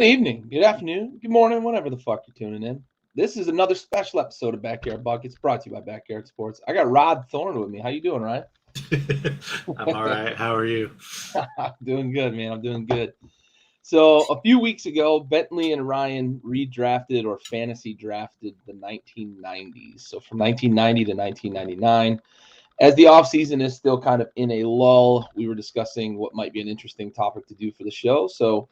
Good evening, good afternoon, good morning, whenever the fuck you're tuning in. This is another special episode of Backyard Buckets brought to you by Backyard Sports. I got Rod Thorne with me. How you doing, Ryan? I'm all right. How are you? I'm doing good, man. I'm doing good. So a few weeks ago, Bentley and Ryan redrafted or fantasy drafted the 1990s. So from 1990 to 1999. As the offseason is still kind of in a lull, we were discussing what might be an interesting topic to do for the show. So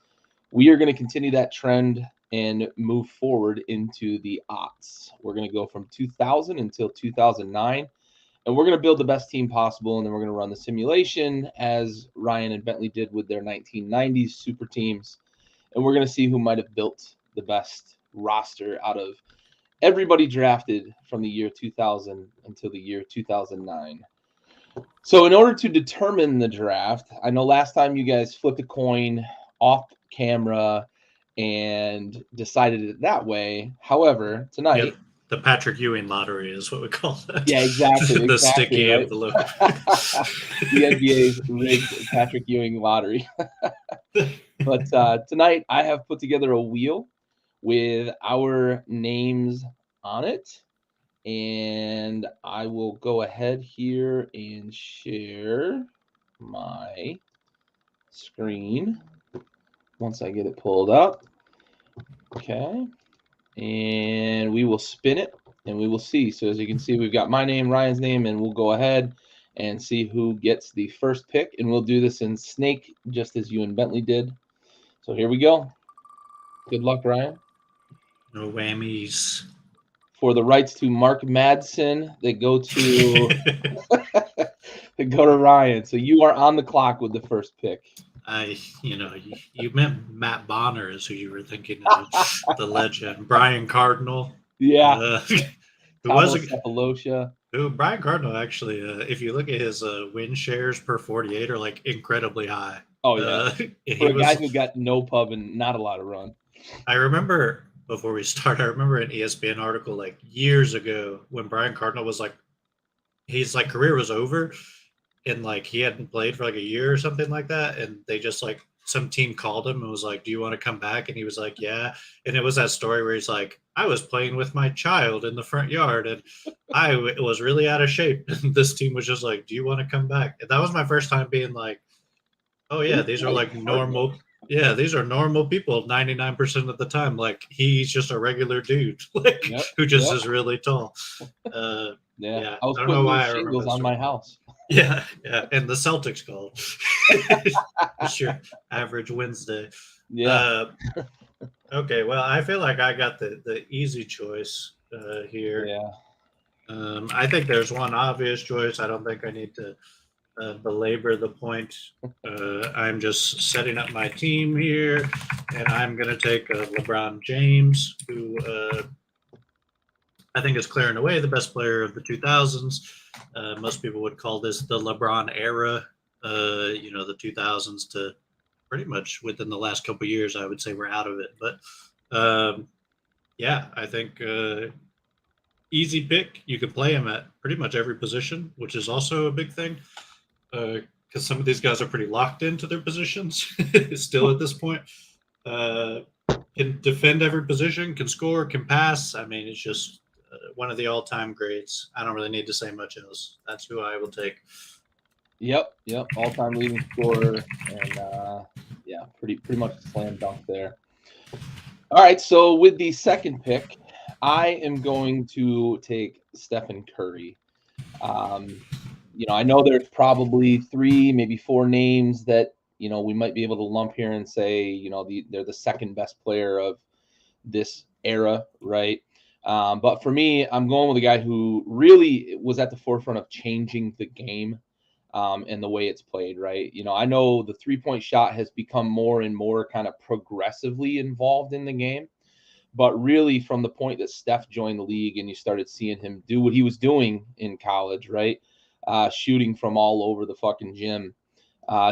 we are going to continue that trend and move forward into the aughts. We're going to go from 2000 until 2009, and we're going to build the best team possible, and then we're going to run the simulation as Ryan and Bentley did with their 1990s super teams, and we're going to see who might have built the best roster out of everybody drafted from the year 2000 until the year 2009. So, in order to determine the draft, I know last time you guys flipped a coin off camera and decided it that way. However, Yeah, tonight, the Patrick Ewing lottery is what we call that. yeah, exactly, The exactly, sticky right? envelope. The NBA rigged Patrick Ewing lottery. But tonight, I have put together a wheel with our names on it. And I will go ahead here and share my screen once I get it pulled up. Okay. And we will spin it and we will see. So as you can see, we've got my name, Ryan's name, and we'll go ahead and see who gets the first pick. And we'll do this in snake, just as you and Bentley did. So here we go. Good luck, Ryan. No whammies. For the rights to Mark Madsen, they go to they go to Ryan. So you are on the clock with the first pick. You meant Matt Bonner is who you were thinking of, the legend. Brian Cardinal. Yeah. Who was Tavo a, Cephalosha. who Brian Cardinal actually, if you look at his win shares per 48 are like incredibly high. Oh yeah. He For a was guy who got no pub and not a lot of run. I remember before we start, I remember an ESPN article like years ago when Brian Cardinal was like, his like career was over and like he hadn't played for like a year or something like that. And they just like, some team called him and was like, "Do you want to come back?" And he was like, "Yeah." And it was that story where he's like, "I was playing with my child in the front yard and was really out of shape." And this team was just like, "Do you want to come back?" And that was my first time being like, "Oh yeah, these are like normal. Yeah, these are normal people 99% of the time. Like he's just a regular dude, like who just is really tall." Yeah, I I was don't know putting why those I remember shingles this on story. my house. Yeah, and the Celtics called. It's your average Wednesday. Yeah. Uh, okay, well, I feel like I got the easy choice here. Yeah. I think there's one obvious choice. I don't think I need to belabor the point. I'm just setting up my team here, and I'm going to take LeBron James, who I think is clearing away the best player of the 2000s. Most people would call this the LeBron era. The 2000s to pretty much within the last couple of years, I would say we're out of it. But yeah, I think easy pick. You can play him at pretty much every position, which is also a big thing because some of these guys are pretty locked into their positions still at this point. Can defend every position, can score, can pass. I mean, it's just one of the all-time greats. I don't really need to say much else. That's who I will take. Yep. All-time leading scorer, and yeah, pretty much a slam dunk there. All right, so with the second pick, I am going to take Stephen Curry. I know there's probably 3, maybe 4 names that we might be able to lump here and say they're the second best player of this era, right? But for me, I'm going with a guy who really was at the forefront of changing the game and the way it's played, right? I know the 3-point shot has become more and more kind of progressively involved in the game. But really, from the point that Steph joined the league and you started seeing him do what he was doing in college, right? Shooting from all over the fucking gym,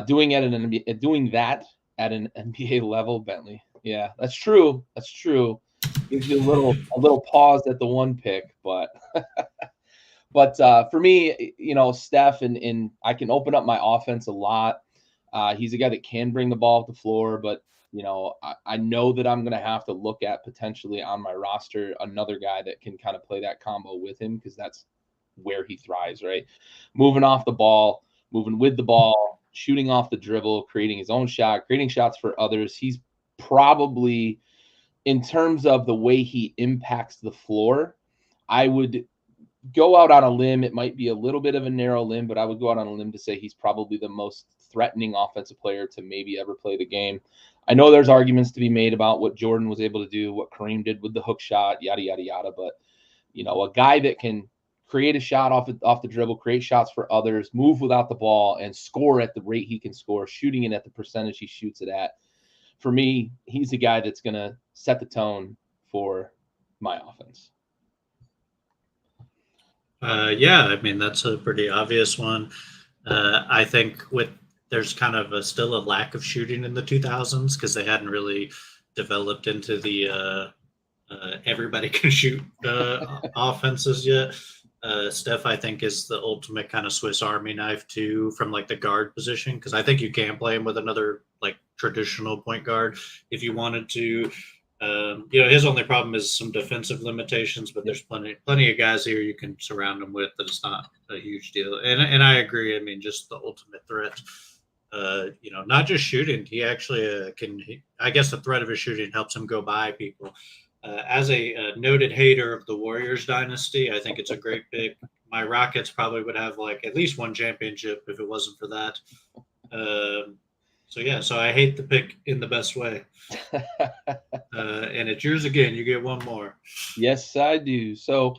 doing that at an NBA level, Bentley. Yeah, that's true. That's true. Gives you a little pause at the one pick, but for me, Steph and I can open up my offense a lot. He's a guy that can bring the ball to the floor, but I know that I'm going to have to look at potentially on my roster another guy that can kind of play that combo with him, because that's where he thrives, right? Moving off the ball, moving with the ball, shooting off the dribble, creating his own shot, creating shots for others. He's probably, in terms of the way he impacts the floor, I would go out on a limb. It might be a little bit of a narrow limb, but I would go out on a limb to say he's probably the most threatening offensive player to maybe ever play the game. I know there's arguments to be made about what Jordan was able to do, what Kareem did with the hook shot, yada, yada, yada. But, a guy that can create a shot off the dribble, create shots for others, move without the ball, and score at the rate he can score, shooting it at the percentage he shoots it at. For me, he's the guy that's going to set the tone for my offense. Yeah, I mean, that's a pretty obvious one. I think there's kind of still a lack of shooting in the 2000s because they hadn't really developed into the everybody can shoot offenses yet. Steph, I think, is the ultimate kind of Swiss Army knife too, from like the guard position, because I think you can play him with another like traditional point guard if you wanted to. His only problem is some defensive limitations, but there's plenty of guys here you can surround him with that it's not a huge deal. And I agree. I mean, just the ultimate threat. Not just shooting. He actually I guess the threat of his shooting helps him go by people. As a noted hater of the Warriors dynasty, I think it's a great pick. My Rockets probably would have like at least one championship if it wasn't for that. So I hate the pick in the best way. And it's yours again. You get one more. Yes, I do. So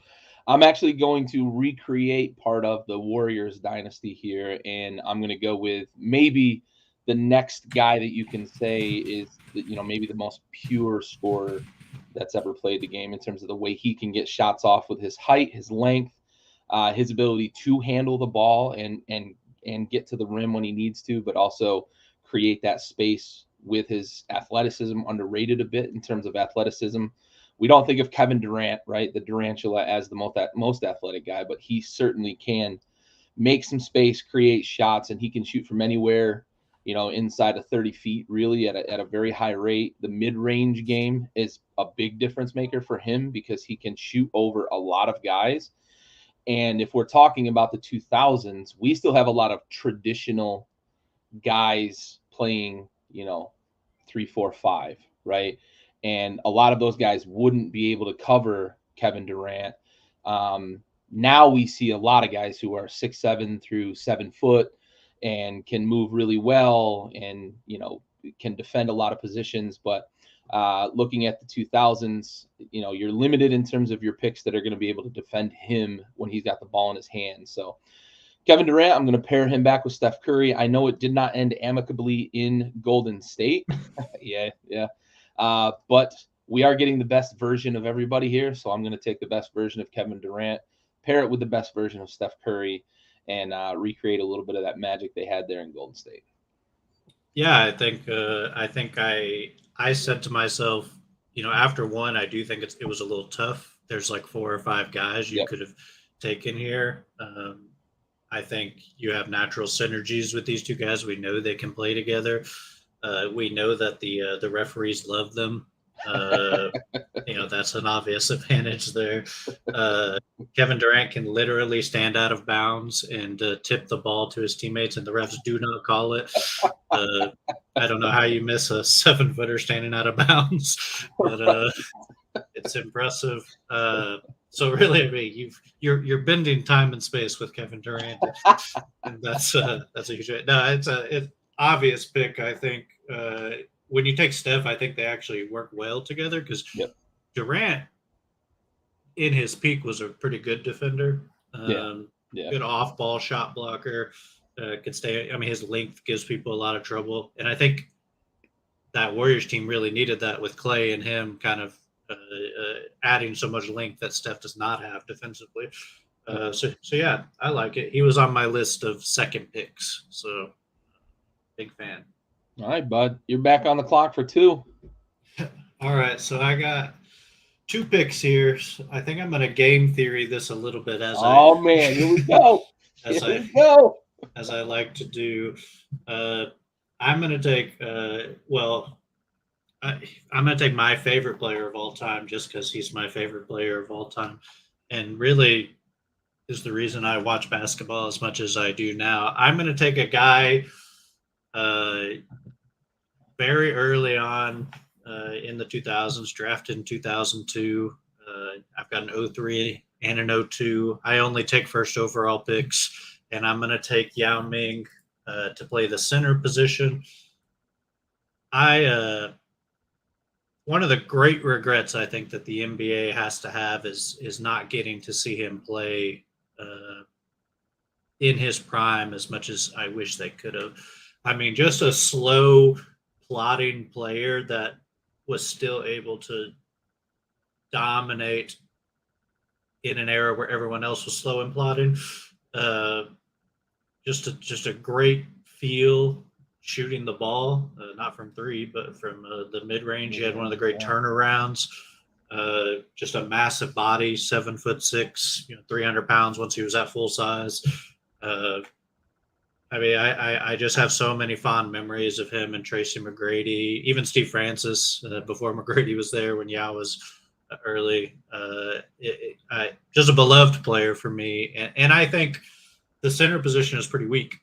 I'm actually going to recreate part of the Warriors dynasty here, and I'm going to go with maybe the next guy that you can say is, maybe the most pure scorer that's ever played the game in terms of the way he can get shots off with his height, his length, his ability to handle the ball and get to the rim when he needs to, but also create that space with his athleticism. Underrated a bit in terms of athleticism. We don't think of Kevin Durant, right, the Durantula, as the most athletic guy, but he certainly can make some space, create shots, and he can shoot from anywhere, inside of 30 feet, really at a very high rate. The mid-range game is a big difference maker for him because he can shoot over a lot of guys. And if we're talking about the 2000s, we still have a lot of traditional guys playing, 3, 4, 5, right? And a lot of those guys wouldn't be able to cover Kevin Durant. Now we see a lot of guys who are 6'7" through 7 foot and can move really well and, can defend a lot of positions. But looking at the 2000s, you're limited in terms of your picks that are going to be able to defend him when he's got the ball in his hand. So Kevin Durant, I'm going to pair him back with Steph Curry. I know it did not end amicably in Golden State. Yeah. But we are getting the best version of everybody here. So I'm going to take the best version of Kevin Durant, pair it with the best version of Steph Curry, and recreate a little bit of that magic they had there in Golden State. Yeah, I think I said to myself, after one, I do think it was a little tough. There's like 4 or 5 guys you could have taken here. I think you have natural synergies with these two guys. We know they can play together. We know that the referees love them. That's an obvious advantage there. Kevin Durant can literally stand out of bounds and tip the ball to his teammates, and the refs do not call it. I don't know how you miss a 7-footer standing out of bounds, but it's impressive. So really, I mean, you're bending time and space with Kevin Durant, and that's a huge. No, it's an obvious pick. I think when you take Steph, I think they actually work well together because Durant, in his peak, was a pretty good defender. Good off-ball shot blocker. Could stay. I mean, his length gives people a lot of trouble, and I think that Warriors team really needed that with Clay and him kind of adding so much length that Steph does not have defensively. So yeah, I like it. He was on my list of second picks, so big fan. All right, bud, you're back on the clock for 2. All right, so I got 2 picks here. So I think I'm going to game theory this a little bit man, here we go. As I like to do. I'm going to take I'm going to take my favorite player of all time just because he's my favorite player of all time. And really is the reason I watch basketball as much as I do now. I'm going to take a guy uh, very early on in the 2000s, drafted in 2002. I've got an 03 and an 02. I only take first overall picks, and I'm going to take Yao Ming to play the center position. I one of the great regrets I think that the NBA has to have is not getting to see him play in his prime as much as I wish they could have. I mean, just a slow, plotting player that was still able to dominate in an era where everyone else was slow and plotting. Uh, just a great feel shooting the ball, not from three, but from the mid range. He had one of the great turnarounds. Just a massive body, 7'6", 300 pounds once he was at full size. I mean, I just have so many fond memories of him and Tracy McGrady, even Steve Francis before McGrady was there when Yao was early. Just a beloved player for me. And I think the center position is pretty weak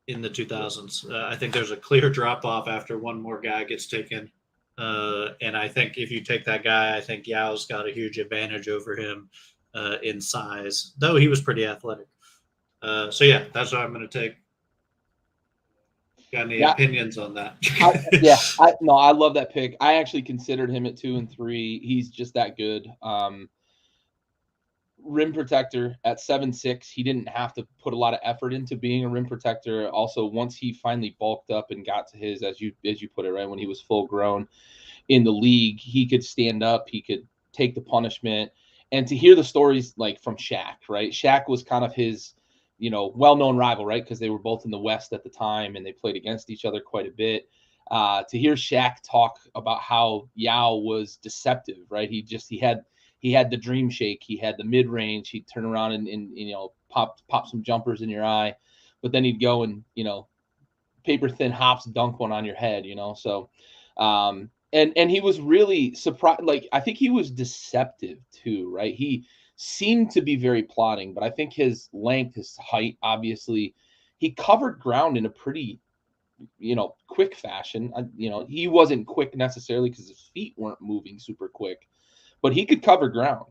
in the 2000s. I think there's a clear drop off after one more guy gets taken. And I think if you take that guy, I think Yao's got a huge advantage over him in size, though he was pretty athletic. So, yeah, that's what I'm going to take. Got any opinions on that? I love that pick. I actually considered him at 2 and 3. He's just that good. Rim protector at 7'6". He didn't have to put a lot of effort into being a rim protector. Also, once he finally bulked up and got to his, as you put it, right, when he was full grown in the league, he could stand up, he could take the punishment. And to hear the stories like from Shaq, right? Shaq was kind of his, well-known rival, right? Because they were both in the West at the time and they played against each other quite a bit. To hear Shaq talk about how Yao was deceptive, right? He had the dream shake, he had the mid range, he'd turn around and pop some jumpers in your eye, but then he'd go and paper thin hops dunk one on your head, So and he was really surprised. Like, I think he was deceptive too, right? He seemed to be very plotting, but I think his length, his height, obviously, he covered ground in a pretty, quick fashion. He wasn't quick necessarily because his feet weren't moving super quick, but he could cover ground.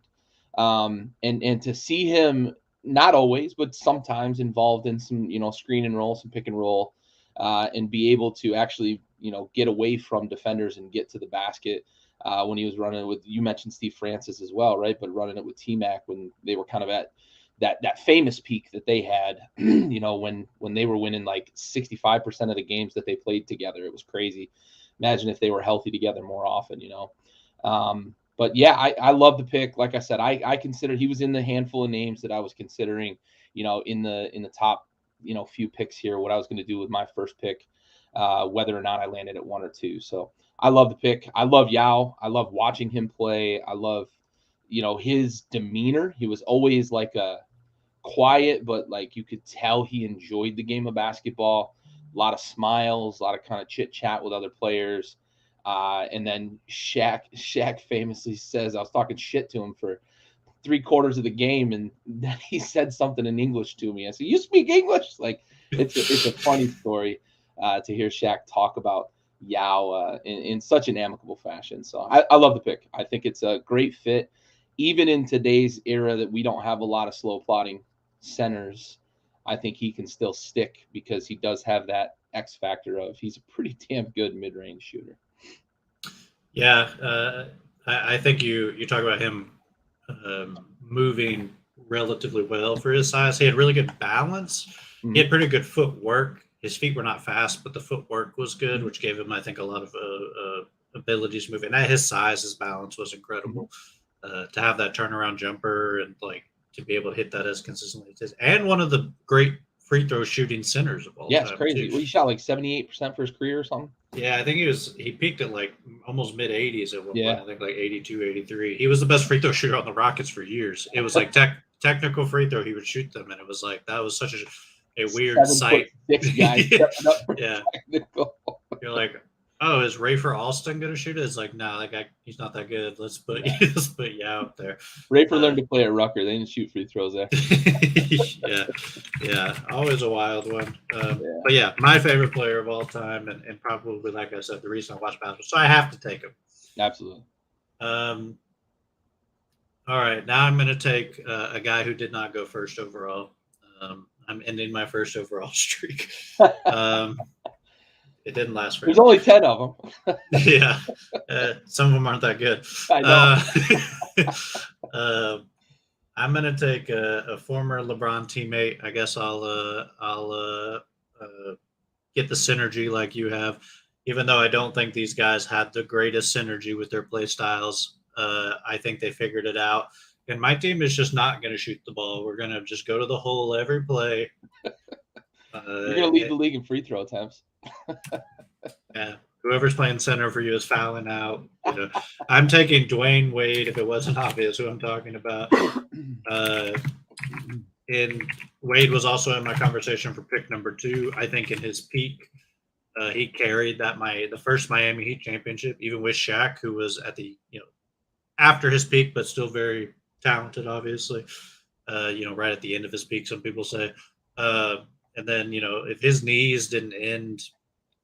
And to see him not always, but sometimes involved in some, screen and roll, some pick and roll, and be able to actually, get away from defenders and get to the basket. When he was running with, you mentioned Steve Francis as well, right? But running it with T-Mac when they were kind of at that famous peak that they had, when they were winning like 65% of the games that they played together. It was crazy. Imagine if they were healthy together more often, But yeah, I love the pick. Like I said, I considered he was in the handful of names that I was considering, in the top, few picks here, what I was going to do with my first pick, whether or not I landed at 1 or 2. So I love the pick. I love Yao. I love watching him play. I love, his demeanor. He was always like a quiet, but like you could tell he enjoyed the game of basketball. A lot of smiles, a lot of kind of chit chat with other players. And then Shaq famously says, I was talking shit to him for 3/4 of the game, and then he said something in English to me. I said, "You speak English?" Like, it's a funny story to hear Shaq talk about Yao in such an amicable fashion. So I love the pick. I think it's a great fit, even in today's era that we don't have a lot of slow plotting centers. I think he can still stick because he does have that X factor of he's a pretty damn good mid-range shooter. Yeah, I think you talk about him moving relatively well for his size. He had really good balance. Mm-hmm. He had pretty good footwork. His feet were not fast, but the footwork was good, which gave him, I think, a lot of abilities moving. At his size, his balance was incredible. To have that turnaround jumper and like to be able to hit that as consistently as it is, and one of the great free throw shooting centers of all time. Yeah, it's crazy. Well, he shot like 78% for his career or something. Yeah, I think he peaked at like almost mid 80s at one point. I think like 82, 83. He was the best free throw shooter on the Rockets for years. It was like technical free throw. He would shoot them, and it was like that was such a weird sight. 7'6" guy. Yeah, you're like, Oh, is Rafer Alston going to shoot it? It's like, no, that guy, he's not that good. Let's put Yeah. let's put Yao up there. Rafer learned to play at Rucker. They didn't shoot free throws there. Yeah, yeah, always a wild one. Yeah, But yeah, my favorite player of all time, and probably, like I said, the reason I watch basketball. So I have to take him. absolutely. Um, all right, now I'm going to take a guy who did not go first overall. I'm ending my first overall streak. It didn't last very There's long. only 10 of them. Yeah, some of them aren't that good. I know. I'm gonna take a former LeBron teammate. I guess I'll get the synergy like you have, even though I don't think these guys had the greatest synergy with their play styles. I think they figured it out. And my team is just not going to shoot the ball. We're going to just go to the hole every play. You're going to lead the league in free throw attempts. Yeah. Whoever's playing center for you is fouling out. You know, I'm taking Dwayne Wade, if it wasn't obvious who I'm talking about. And Wade was also in my conversation for pick number 2. I think in his peak, he carried the first Miami Heat championship, even with Shaq, who was at the after his peak, but still very talented, obviously. Right at the end of his peak, some people say. And then, if his knees didn't end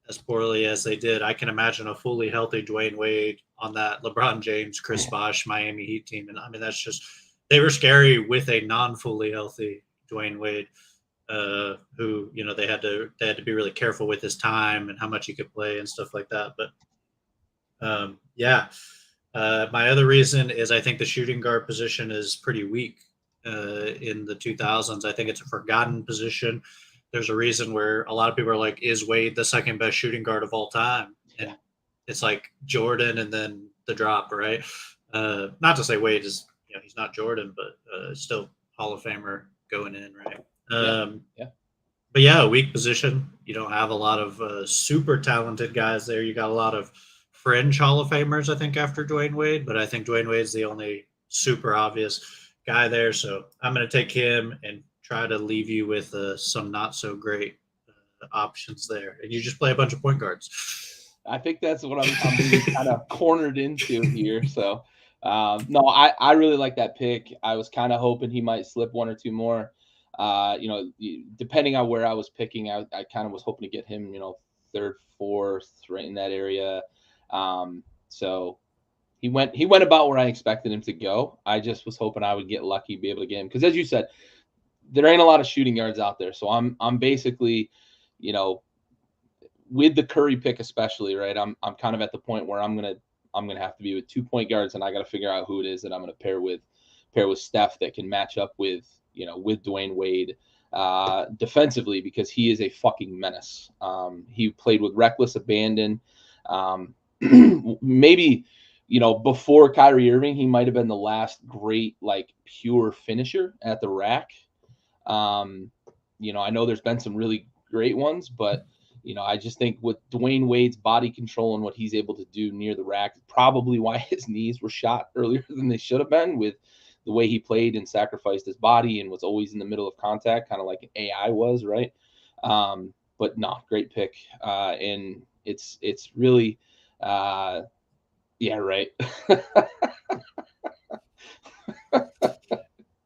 as poorly as they did, I can imagine a fully healthy Dwayne Wade on that LeBron James, Chris Bosh Miami Heat team. And I mean, that's just, they were scary with a non-fully healthy Dwayne Wade, who, they had to be really careful with his time and how much he could play and stuff like that. But my other reason is I think the shooting guard position is pretty weak in the 2000s. I think it's a forgotten position. There's a reason where a lot of people are like, is Wade the second best shooting guard of all time? And it's like Jordan and then the drop, right? Not to say Wade is, he's not Jordan, but still Hall of Famer going in, right? But yeah, a weak position. You don't have a lot of super talented guys there. You got a lot of fringe Hall of Famers, I think, after Dwayne Wade, but I think Dwayne Wade's the only super obvious guy there. So I'm going to take him and try to leave you with some not so great options there. And you just play a bunch of point guards. I think that's what I'm being kind of cornered into here. So, no, I really like that pick. I was kind of hoping he might slip one or two more. Depending on where I was picking, I kind of was hoping to get him, third, fourth, right in that area. So he went about where I expected him to go. I just was hoping I would get lucky, be able to get him. Because as you said, there ain't a lot of shooting guards out there. So I'm basically, with the Curry pick especially, right? I'm kind of at the point where I'm gonna have to be with 2 point guards, and I got to figure out who it is that I'm gonna pair with Steph that can match up with with Dwayne Wade defensively, because he is a fucking menace. He played with reckless abandon. Maybe before Kyrie Irving, he might have been the last great pure finisher at the rack. I know there's been some really great ones, but I just think with Dwayne Wade's body control and what he's able to do near the rack, probably why his knees were shot earlier than they should have been, with the way he played and sacrificed his body and was always in the middle of contact, kind of like an AI was, right? But no, great pick. And it's really, yeah, right.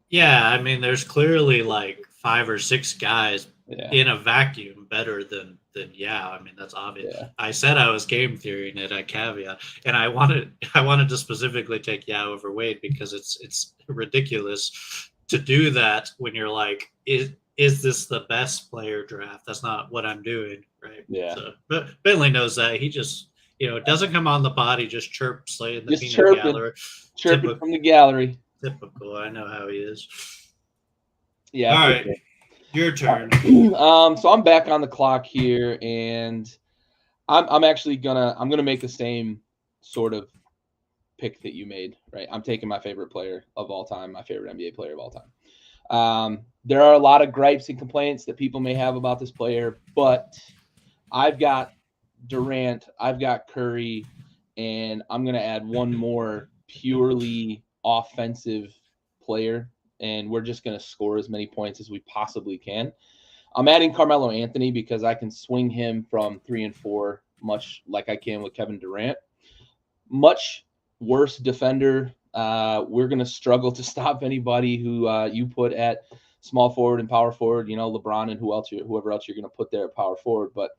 Yeah, I mean, there's clearly like 5 or 6 guys in a vacuum better than Yao. I mean, that's obvious. Yeah. I said I was game theorying it, I caveat, and I wanted to specifically take Yao over Wade because it's ridiculous to do that when you're like, is this the best player draft? That's not what I'm doing, right? Yeah. So, but Bentley knows that. He just it doesn't come on the pod. He just chirps like in the peanut gallery. Chirping from the gallery. Typical. I know how he is. Yeah. All right. Your turn. So I'm back on the clock here, and I'm actually gonna make the same sort of pick that you made, right? I'm taking my favorite player of all time, my favorite NBA player of all time. There are a lot of gripes and complaints that people may have about this player, but I've got Durant, I've got Curry, and I'm gonna add one more purely offensive player, and we're just going to score as many points as we possibly can. I'm adding Carmelo Anthony because I can swing him from 3 and 4 much like I can with Kevin Durant. Much worse defender. We're going to struggle to stop anybody who you put at small forward and power forward, LeBron and whoever else you're going to put there at power forward. But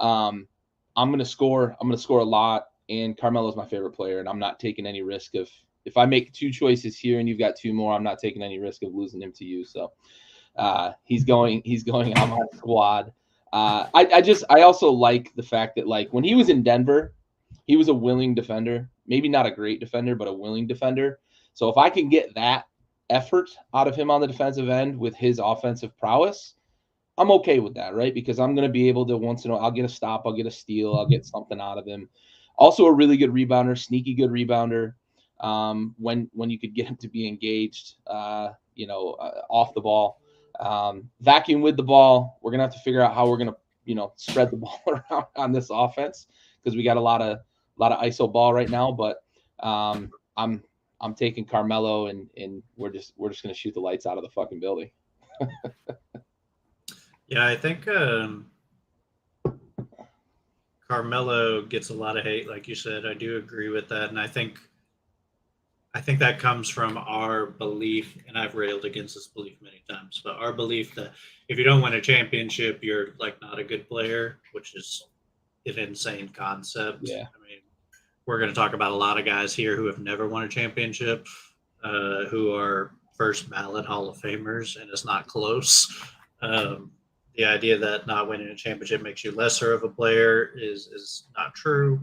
I'm going to score. I'm going to score a lot. And Carmelo's my favorite player, and I'm not taking any risk of, if I make two choices here and you've got two more, I'm not taking any risk of losing him to you. So he's going on my squad. I also like the fact that, like, when he was in Denver, he was a willing defender, maybe not a great defender, but a willing defender. So if I can get that effort out of him on the defensive end with his offensive prowess, I'm okay with that, right? Because I'm going to be able to, once in a while, I'll get a stop, I'll get a steal, I'll get something out of him. Also a really good rebounder, sneaky good rebounder. When you could get him to be engaged, off the ball. Vacuum with the ball. We're gonna have to figure out how we're gonna, spread the ball around on this offense, because we got a lot of ISO ball right now. But I'm taking Carmelo, and we're just gonna shoot the lights out of the fucking building. Yeah, I think Carmelo gets a lot of hate, like you said. I do agree with that, and I think that comes from our belief, and I've railed against this belief many times, but our belief that if you don't win a championship, you're like not a good player, which is an insane concept. Yeah. I mean, we're going to talk about a lot of guys here who have never won a championship, who are first ballot Hall of Famers, and it's not close. The idea that not winning a championship makes you lesser of a player is not true.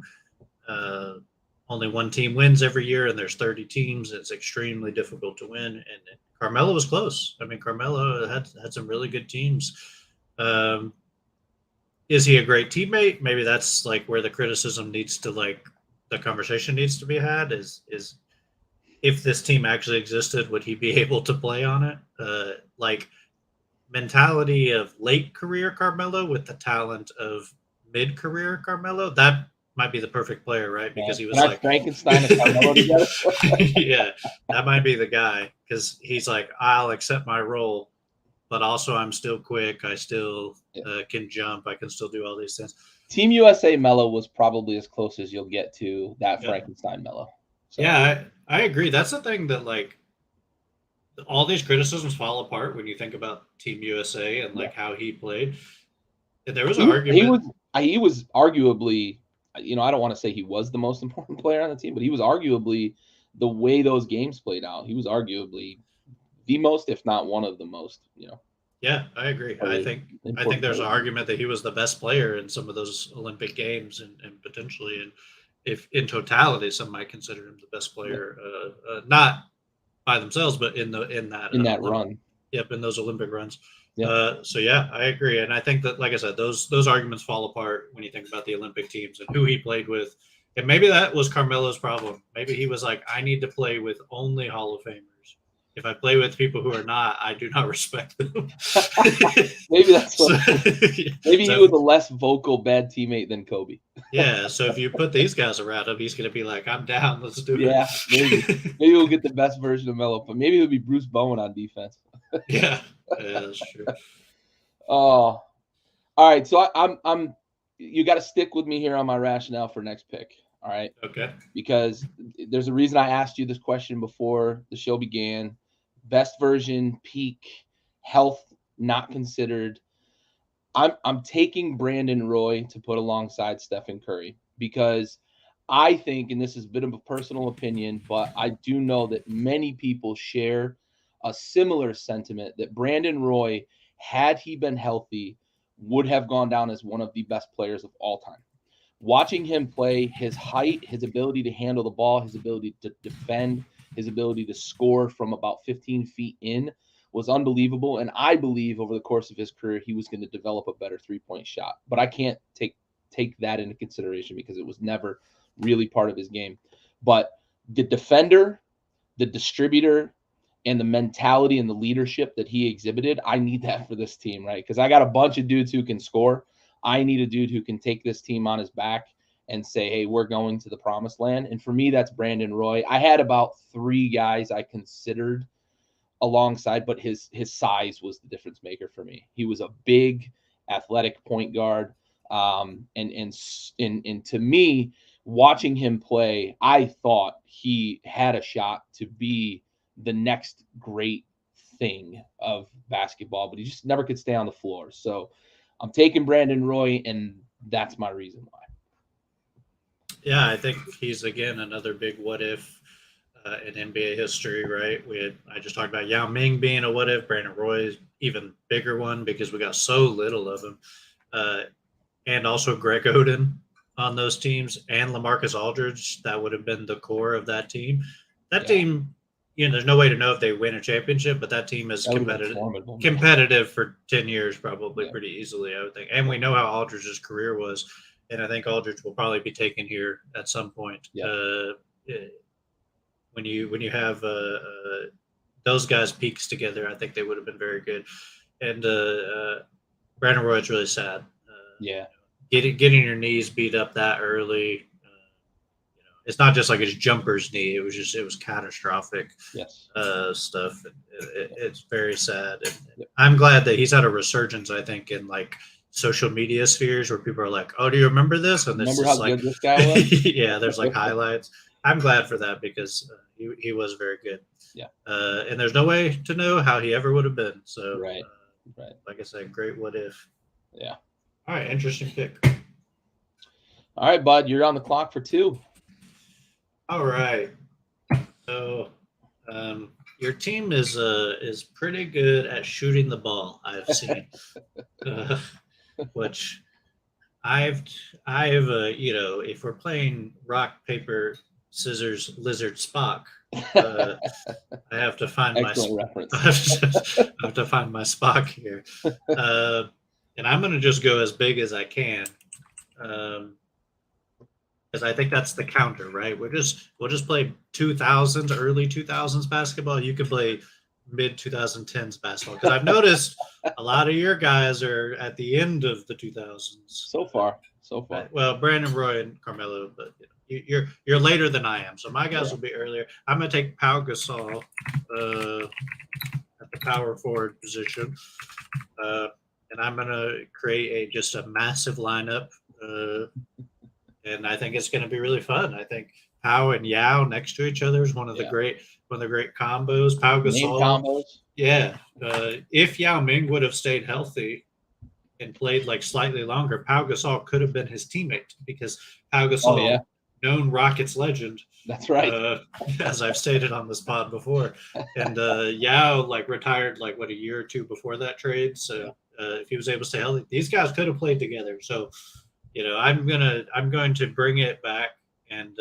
Only one team wins every year, and there's 30 teams. It's extremely difficult to win. And Carmelo was close. I mean, Carmelo had some really good teams. Is he a great teammate? Maybe that's like where the criticism needs to, like, the conversation needs to be had. Is if this team actually existed, would he be able to play on it? Like, mentality of late career Carmelo with the talent of mid career Carmelo, that might be the perfect player, right? Because he was like Frankenstein and Carmelo together. Yeah, that might be the guy, because he's like, I'll accept my role, but also I'm still quick. I still can jump. I can still do all these things. Team USA Melo was probably as close as you'll get to that Frankenstein Melo. So. Yeah, I agree. That's the thing that, like, all these criticisms fall apart when you think about Team USA and like how he played. And there was an argument. He was arguably, I don't want to say he was the most important player on the team, but he was arguably, the way those games played out, he was arguably the most, if not one of the most, Yeah, I agree. I think there's an argument that he was the best player in some of those Olympic games, and potentially, and if in totality, some might consider him the best player, not by themselves, but in that run. Yep, in those Olympic runs. Yeah. So yeah, I agree, and I think that, like I said, those arguments fall apart when you think about the Olympic teams and who he played with, and maybe that was Carmelo's problem. Maybe he was like, I need to play with only Hall of Famers. If I play with people who are not, I do not respect them. Maybe that's what. Maybe he was a less vocal bad teammate than Kobe. Yeah, so if you put these guys around him, he's going to be like, I'm down, let's do it. Yeah, maybe we'll get the best version of Melo, but maybe it'll be Bruce Bowen on defense. Yeah, that's true. Oh, all right. So I'm. You got to stick with me here on my rationale for next pick. All right. Okay. Because there's a reason I asked you this question before the show began. Best version, peak, health not considered. I'm taking Brandon Roy to put alongside Stephen Curry, because I think, and this is a bit of a personal opinion, but I do know that many people share a similar sentiment that Brandon Roy, had he been healthy, would have gone down as one of the best players of all time. Watching him play, his height, his ability to handle the ball, his ability to defend, his ability to score from about 15 feet in was unbelievable. And I believe over the course of his career, he was going to develop a better three-point shot. But I can't take that into consideration because it was never really part of his game. But the defender, the distributor, and the mentality and the leadership that he exhibited, I need that for this team, right? Because I got a bunch of dudes who can score. I need a dude who can take this team on his back and say, hey, we're going to the promised land. And for me, that's Brandon Roy. I had about 3 guys I considered alongside, but his size was the difference maker for me. He was a big, athletic point guard. And to me, watching him play, I thought he had a shot to be the next great thing of basketball, but he just never could stay on the floor. So I'm taking Brandon Roy, and that's my reason why. Yeah, I think he's again another big what if in NBA history, right? I just talked about Yao Ming being a what if, Brandon Roy even bigger one because we got so little of him, and also Greg Oden on those teams and LaMarcus Aldridge. That would have been the core of that team. That team, there's no way to know if they win a championship, but that team is competitive for 10 years, probably pretty easily, I would think. And we know how Aldridge's career was. And I think Aldridge will probably be taken here at some point. Yeah. When you have those guys peaks together, I think they would have been very good. And Brandon Roy is really sad. Getting your knees beat up that early. It's not just like his jumper's knee. It was catastrophic. Stuff. It's very sad. And I'm glad that he's had a resurgence, I think, in like social media spheres where people are like, "Oh, do you remember this?" And remember how good this guy was? Yeah, there's like highlights. I'm glad for that because he was very good. Yeah. And there's no way to know how he ever would have been. So, right. Like I said, great what if. Yeah. All right, interesting pick. All right, bud, you're on the clock for 2. All right. So, your team is pretty good at shooting the ball, I've seen. Which I've if we're playing rock, paper, scissors, lizard, Spock, I have to find reference. I have to find my Spock here, and I'm going to just go as big as I can, because I think that's the counter, right? We'll just play 2000s, early 2000s basketball. You can play mid 2010s basketball because I've noticed a lot of your guys are at the end of the 2000s. So far. Well, Brandon Roy and Carmelo, but you're later than I am, so my guys will be earlier. I'm gonna take Pau Gasol at the power forward position, and I'm gonna create just a massive lineup, and I think it's gonna be really fun. I think Pau and Yao next to each other is one of the great combos. Pau Gasol, combos. Yeah. If Yao Ming would have stayed healthy and played like slightly longer, Pau Gasol could have been his teammate because Pau Gasol, known Rockets legend. That's right. As I've stated on this pod before, and Yao retired a year or two before that trade. So if he was able to stay healthy, these guys could have played together. So I'm going to bring it back. And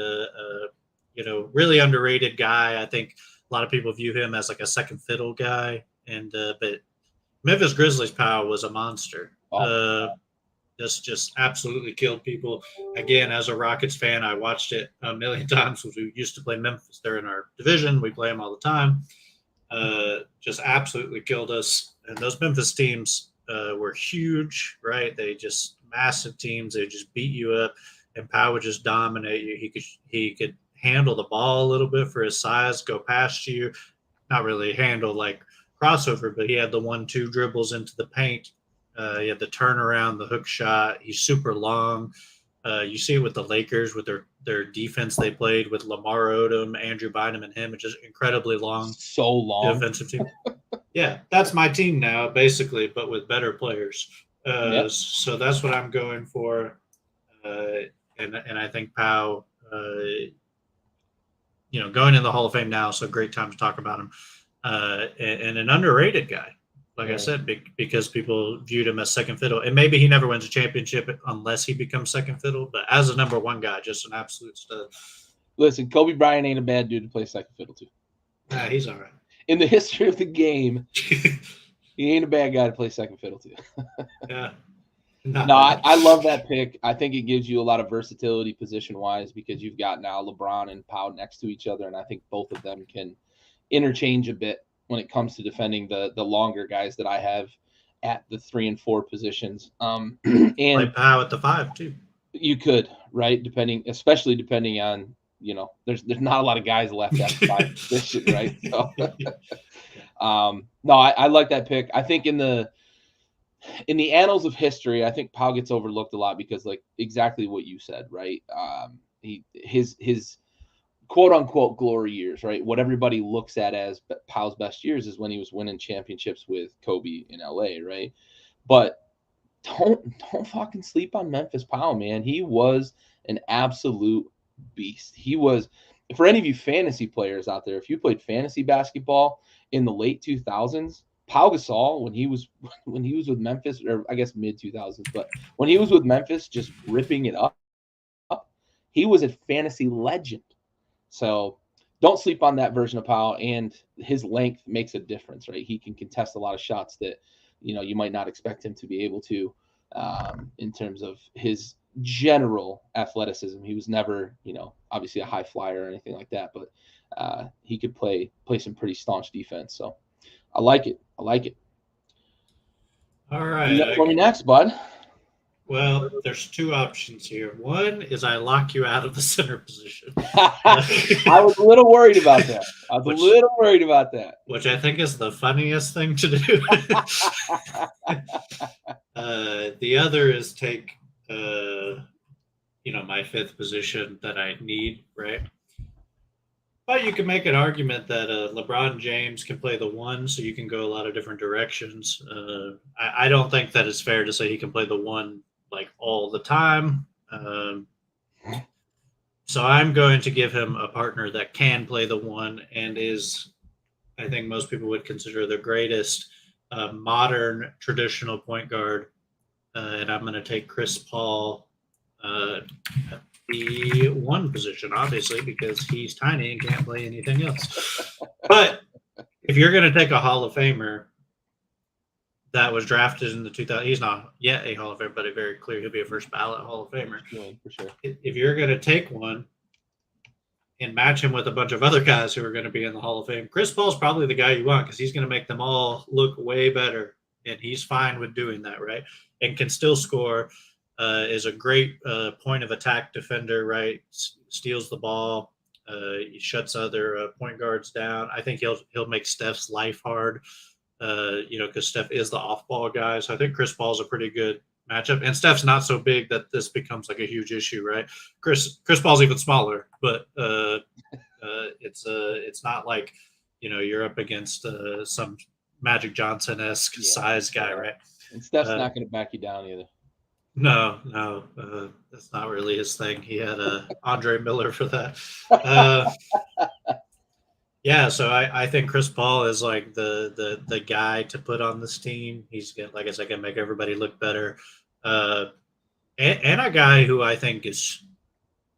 really underrated guy. I think a lot of people view him as like a second fiddle guy. And but Memphis Grizzlies Pau was a monster. Just absolutely killed people. Again, as a Rockets fan, I watched it a million times because we used to play Memphis. They're in our division. We play them all the time. Just absolutely killed us. And those Memphis teams were huge, right? They just massive teams. They just beat you up. And Pau would just dominate you. He could handle the ball a little bit for his size, go past you, not really handle like crossover, but he had the 1-2 dribbles into the paint. He had the turnaround, the hook shot. He's super long. You see it with the Lakers with their defense they played with Lamar Odom, Andrew Bynum, and him. It's just incredibly long. So long. Defensive team. Yeah, that's my team now, basically, but with better players. So that's what I'm going for. And I think Pau, going in the Hall of Fame now, so great time to talk about him. And an underrated guy, I said, because people viewed him as second fiddle. And maybe he never wins a championship unless he becomes second fiddle. But as a number one guy, just an absolute stud. Listen, Kobe Bryant ain't a bad dude to play second fiddle to. Nah, he's all right. In the history of the game, he ain't a bad guy to play second fiddle to. Yeah. I love that pick. I think it gives you a lot of versatility position-wise because you've got now LeBron and Pau next to each other, and I think both of them can interchange a bit when it comes to defending the longer guys that I have at the 3 and 4 positions. And play Pau at the 5 too. You could, right? Especially depending on, there's not a lot of guys left at the 5 position, right? So, no, I like that pick. I think in the in the annals of history, I think Pau gets overlooked a lot because, like, exactly what you said, right? His quote unquote glory years, right? What everybody looks at as Pau's best years is when he was winning championships with Kobe in LA, right? But don't fucking sleep on Memphis Pau, man. He was an absolute beast. He was, for any of you fantasy players out there, if you played fantasy basketball in the late 2000s, Pau Gasol, when he was with Memphis, or I guess mid 2000s, but when he was with Memphis, just ripping it up, he was a fantasy legend. So don't sleep on that version of Pau, and his length makes a difference, right? He can contest a lot of shots that you might not expect him to be able to, in terms of his general athleticism. He was never, obviously a high flyer or anything like that, but he could play some pretty staunch defense. So I like it. All right. For me next, bud. Well, there's two options here. One is I lock you out of the center position. I was a little worried about that. Which I think is the funniest thing to do. The other is take, my fifth position that I need, right? But you can make an argument that LeBron James can play the one, so you can go a lot of different directions. I don't think that it's fair to say he can play the one like all the time. So I'm going to give him a partner that can play the one and is, I think most people would consider the greatest modern traditional point guard. And I'm going to take Chris Paul at the one position, obviously, because he's tiny and can't play anything else. But if you're going to take a Hall of Famer that was drafted in the 2000, he's not yet a Hall of Famer, but it's very clear he'll be a first ballot Hall of Famer. For sure. If you're going to take one and match him with a bunch of other guys who are going to be in the Hall of Fame, Chris Paul's probably the guy you want because he's going to make them all look way better, and he's fine with doing that, right? And can still score. Is a great point of attack defender, right? Steals the ball. He shuts other point guards down. I think he'll make Steph's life hard. Because Steph is the off-ball guy. So I think Chris Paul's a pretty good matchup. And Steph's not so big that this becomes like a huge issue, right? Chris Paul's even smaller, but it's not like you're up against some Magic Johnson-esque size guy, right? And Steph's not going to back you down either. No, that's not really his thing. He had Andre Miller for that. Yeah, so I think Chris Paul is like the guy to put on this team. He's gonna, like I said, can make everybody look better, and a guy who I think is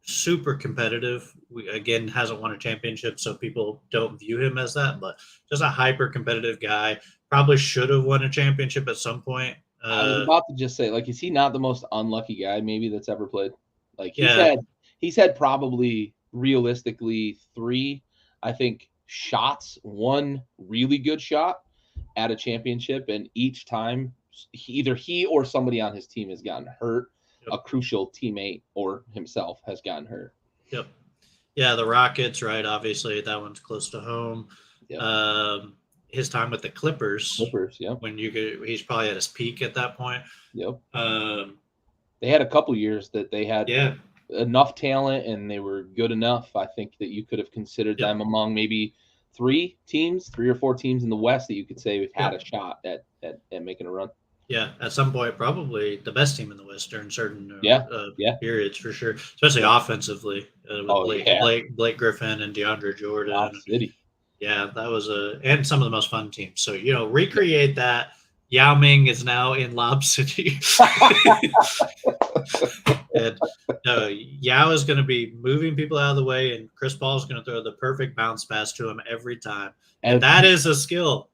super competitive. Again, hasn't won a championship, so people don't view him as that, but just a hyper competitive guy. Probably should have won a championship at some point. I was about to just say, like, is he not the most unlucky guy maybe that's ever played? Like he's had probably realistically 3, I think, shots, one really good shot at a championship, and each time either he or somebody on his team has gotten hurt. Yep. A crucial teammate or himself has gotten hurt. Yep. Yeah, the Rockets, right? Obviously, that one's close to home. Yep. His time with the Clippers, yeah. He's probably at his peak at that point. Yep. They had a couple years that they had enough talent and they were good enough. I think that you could have considered them among maybe 3 or 4 teams in the West that you could say had a shot at making a run. Yeah, at some point, probably the best team in the West during certain periods for sure, especially offensively with Blake Griffin and DeAndre Jordan. Lob City. Yeah, that was and some of the most fun teams. So, recreate that. Yao Ming is now in Lob City. And Yao is going to be moving people out of the way, and Chris Paul is going to throw the perfect bounce pass to him every time. And that is a skill.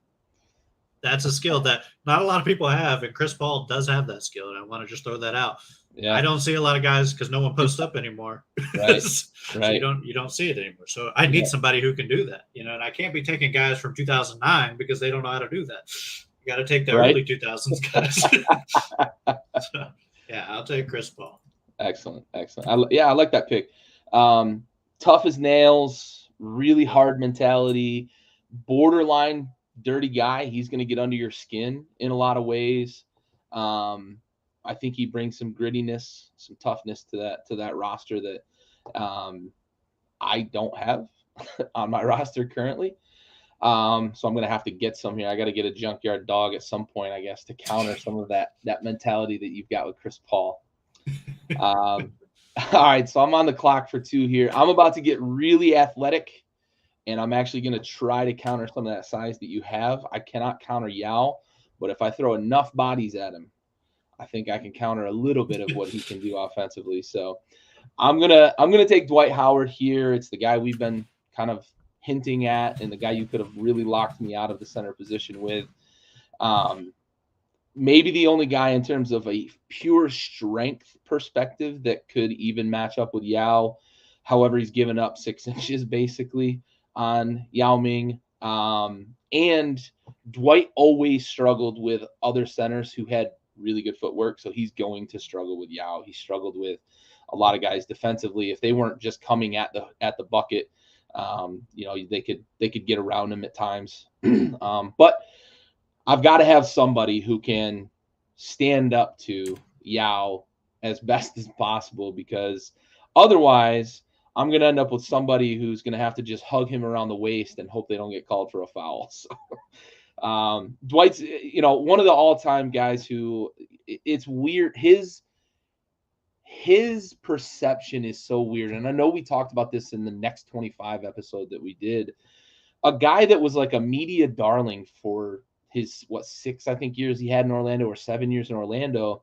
That's a skill that not a lot of people have, and Chris Paul does have that skill, and I want to just throw that out. Yeah. I don't see a lot of guys because no one posts up anymore. Right. So you don't see it anymore. So I need somebody who can do that, and I can't be taking guys from 2009 because they don't know how to do that. You got to take the early 2000s guys. So, I'll take Chris Paul. Excellent. I like that pick. Tough as nails, really hard mentality, borderline dirty guy. He's going to get under your skin in a lot of ways. I think he brings some grittiness, some toughness to that roster that I don't have on my roster currently. So I'm gonna have to get some here. I got to get a junkyard dog at some point, I guess, to counter some of that mentality that you've got with Chris Paul. All right, so I'm on the clock for 2 here. I'm about to get really athletic, and I'm actually going to try to counter some of that size that you have. I cannot counter Yao, but if I throw enough bodies at him, I think I can counter a little bit of what he can do offensively. So I'm gonna take Dwight Howard here. It's the guy we've been kind of hinting at, and the guy you could have really locked me out of the center position with. Maybe the only guy in terms of a pure strength perspective that could even match up with Yao. However, he's given up 6 inches basically on Yao Ming. And Dwight always struggled with other centers who had really good footwork, so he's going to struggle with Yao. He struggled with a lot of guys defensively if they weren't just coming at the bucket. They could get around him at times. But I've got to have somebody who can stand up to Yao as best as possible, because otherwise I'm going to end up with somebody who's going to have to just hug him around the waist and hope they don't get called for a foul. So Dwight's, one of the all-time guys who, it's weird. His perception is so weird. And I know we talked about this in the Next 25 episode that we did. A guy that was like a media darling for his 6 I think years he had in Orlando, or 7 years in Orlando,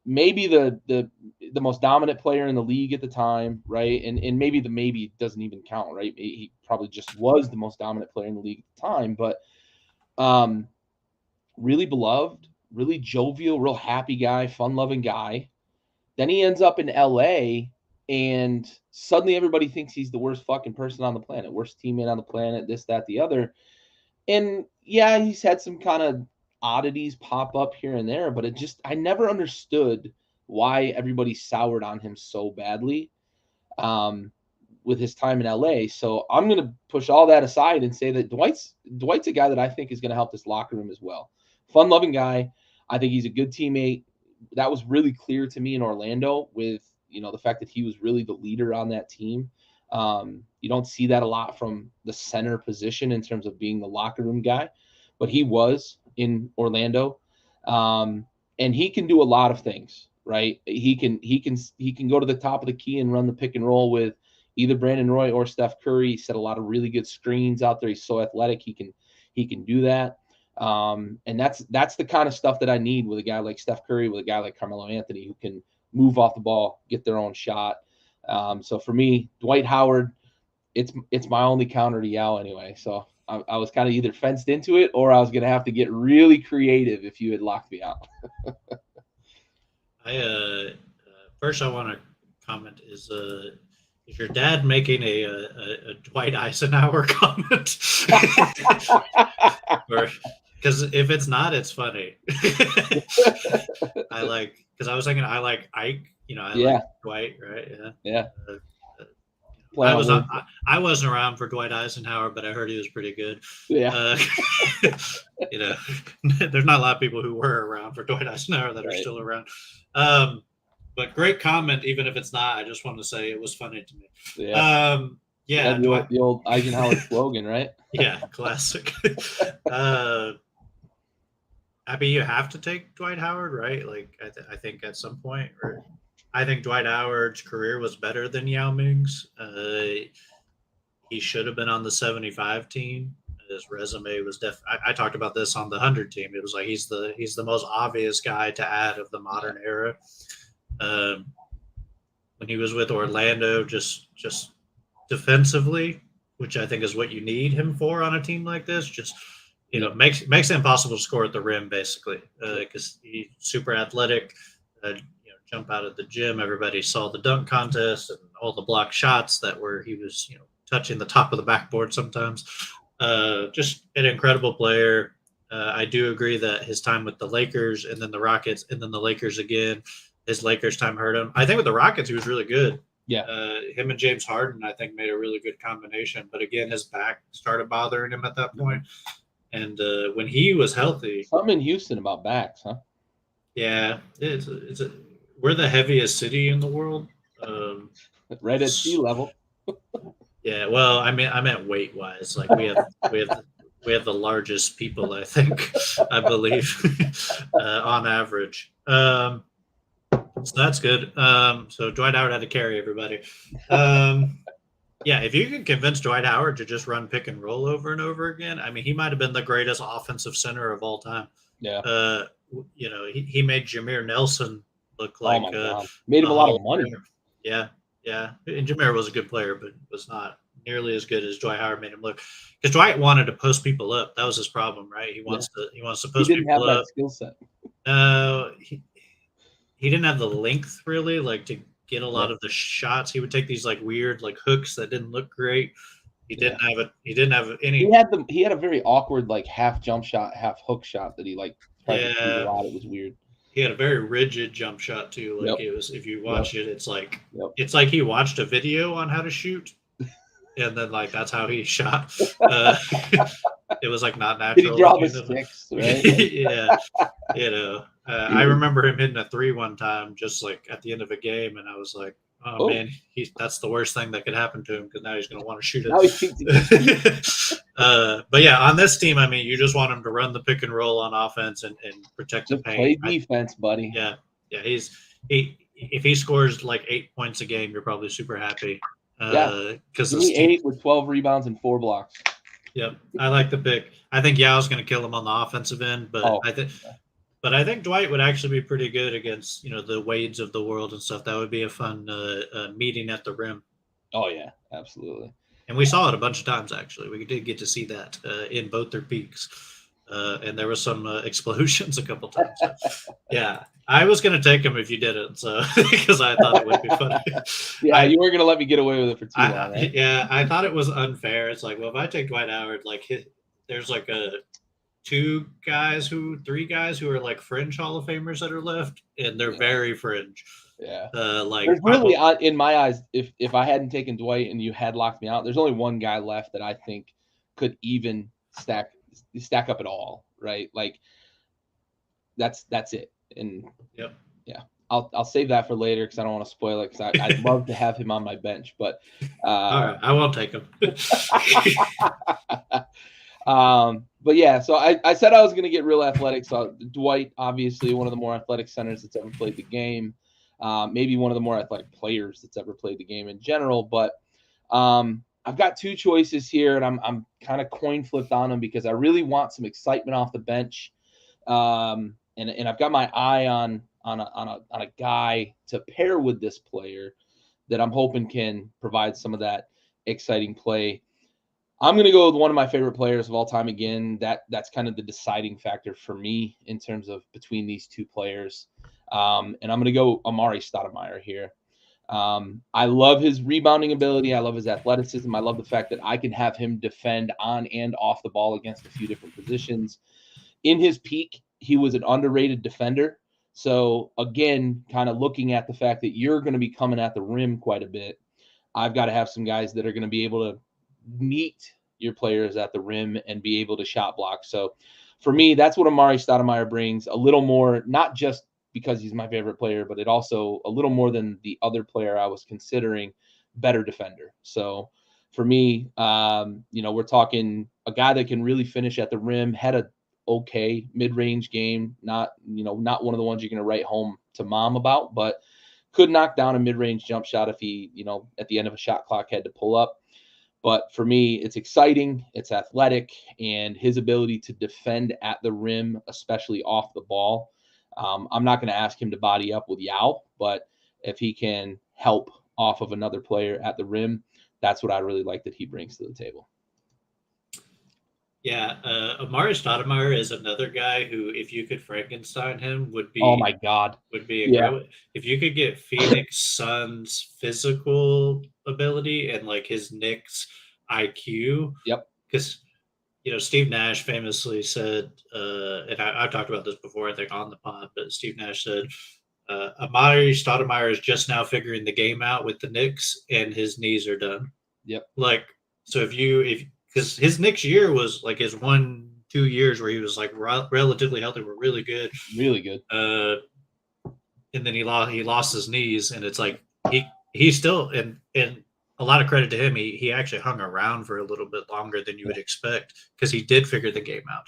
maybe the most dominant player in the league at the time, right? And maybe doesn't even count, right? He probably just was the most dominant player in the league at the time, but really beloved, really jovial, real happy guy, fun-loving guy. Then he ends up in LA, and suddenly everybody thinks he's the worst fucking person on the planet, worst teammate on the planet, this, that, the other. And yeah, he's had some kind of oddities pop up here and there, but I never understood why everybody soured on him so badly with his time in LA. So I'm going to push all that aside and say that Dwight's a guy that I think is going to help this locker room as well. Fun-loving guy. I think he's a good teammate. That was really clear to me in Orlando with, the fact that he was really the leader on that team. You don't see that a lot from the center position in terms of being the locker room guy, but he was in Orlando. And he can do a lot of things, right? He can go to the top of the key and run the pick and roll with either Brandon Roy or Steph Curry. He set a lot of really good screens out there. He's so athletic. He can do that. And that's the kind of stuff that I need with a guy like Steph Curry, with a guy like Carmelo Anthony, who can move off the ball, get their own shot. So for me, Dwight Howard, it's my only counter to Yao anyway. So I was kind of either fenced into it, or I was going to have to get really creative if you had locked me out. First I want to comment is your dad making a Dwight Eisenhower comment? Because if it's not, it's funny. Because I was thinking I like Ike, like Dwight, right? Yeah. I wasn't around for Dwight Eisenhower, but I heard he was pretty good. Yeah. There's not a lot of people who were around for Dwight Eisenhower that are still around. But great comment, even if it's not. I just wanted to say it was funny to me. Yeah. The old Eisenhower slogan, right? Yeah, classic. You have to take Dwight Howard, right? Like, I think at some point, or I think Dwight Howard's career was better than Yao Ming's. He should have been on the 75 team. His resume was I talked about this on the 100 team. It was like he's the most obvious guy to add of the modern era. When he was with Orlando, just defensively, which I think is what you need him for on a team like this, just makes it impossible to score at the rim, basically, because he's super athletic. Jump out of the gym. Everybody saw the dunk contest and all the block shots he was touching the top of the backboard sometimes. Just an incredible player. I do agree that his time with the Lakers and then the Rockets and then the Lakers again, his Lakers time hurt him. I think with the Rockets, he was really good. Yeah. Him and James Harden, I think, made a really good combination. But again, his back started bothering him at that point. And when he was healthy. Something in Houston about backs, huh? Yeah, we're the heaviest city in the world. Right at sea level. Yeah, well, I meant weight wise. Like we have the largest people, I think, I believe, on average. So that's good. So Dwight Howard had to carry everybody. Um, yeah, if you can convince Dwight Howard to just run pick and roll over and over again, I mean, he might have been the greatest offensive center of all time. Yeah. He made Jameer Nelson look Oh like my God. Made him a a lot Hall of of money. Famer. Yeah, yeah. And Jameer was a good player, but was not nearly as good as Dwight Howard made him look. Because Dwight wanted to post people up. That was his problem, right? Yeah. He wants to He post didn't people have up. that skill set. He didn't have the length really, like to get a lot Yeah. of the shots. He would take these like weird like hooks that didn't look great. Yeah. He didn't have any. He had a very awkward like half jump shot, half hook shot that he like tried to do a Yeah, lot. It was weird. he had a very rigid jump shot too. Yep. Like it was, if you Yep. watch it, Yep. it's like he watched a video on how to shoot, and then like that's how he shot. It was like not Did he natural. draw the sticks, right? Yeah, I remember him hitting a 3 one time, just like at the end of a game, and I was like, oh, Oh. man, that's the worst thing that could happen to him because now he's going to want to shoot Now he thinks he can it. But yeah, on this team, I mean, you just want him to run the pick and roll on offense and protect the just paint. play defense, buddy. Yeah, if he scores like 8 points a game, you're probably super happy. Because Give me 8 with 12 rebounds and 4 blocks. Yep, I like the pick. I think Yao's going to kill him on the offensive end, but I think Dwight would actually be pretty good against the Wades of the world and stuff. That would be a fun meeting at the rim. Oh yeah, absolutely. And we saw it a bunch of times actually. We did get to see that in both their peaks, and there was some explosions a couple times. So, yeah, I was going to take him if you didn't, so because I thought it would be funny. Yeah, you weren't going to let me get away with it for too long, right? Yeah, I thought it was unfair. It's like, well, if I take Dwight Howard, like there's like three guys who are like fringe Hall of Famers that are left, and they're very fringe. Yeah. Like there's really, in my eyes, if I hadn't taken Dwight and you had locked me out, there's only one guy left that I think could even stack up at all, right? Like that's it. And yep. Yeah, I'll save that for later because I don't want to spoil it because I'd love to have him on my bench, but all right, I won't take him. But yeah, so I said I was going to get real athletic. So Dwight, obviously one of the more athletic centers that's ever played the game. Maybe one of the more athletic players that's ever played the game in general. But I've got 2 choices here, and I'm kind of coin flipped on them because I really want some excitement off the bench. And I've got my eye on a guy to pair with this player that I'm hoping can provide some of that exciting play. I'm going to go with one of my favorite players of all time again. That's kind of the deciding factor for me in terms of between these 2 players. And I'm going to go Amar'e Stoudemire here. I love his rebounding ability. I love his athleticism. I love the fact that I can have him defend on and off the ball against a few different positions. In his peak, he was an underrated defender. So again, kind of looking at the fact that you're going to be coming at the rim quite a bit, I've got to have some guys that are going to be able to meet your players at the rim and be able to shot block. So for me, that's what Amar'e Stoudemire brings. A little more, not just because he's my favorite player, but it also a little more than the other player I was considering, better defender. So for me, we're talking a guy that can really finish at the rim, had a okay mid-range game, not one of the ones you're going to write home to mom about, but could knock down a mid-range jump shot if he, at the end of a shot clock had to pull up. But for me, it's exciting, it's athletic, and his ability to defend at the rim, especially off the ball. I'm not going to ask him to body up with Yao, but if he can help off of another player at the rim, that's what I really like that he brings to the table. Yeah, Amar'e Stoudemire is another guy who, if you could Frankenstein him, would be. Oh my God! Would be a great. If you could get Phoenix Suns' physical ability and like his Knicks IQ. Yep. Because Steve Nash famously said, and I've talked about this before, I think on the pod, but Steve Nash said, Amar'e Stoudemire is just now figuring the game out with the Knicks, and his knees are done. Yep. Like, so because his Knicks year was like his one 2 years where he was like relatively healthy were really good. Really good. And then he lost his knees, and it's like he still and a lot of credit to him. He actually hung around for a little bit longer than you would expect because he did figure the game out.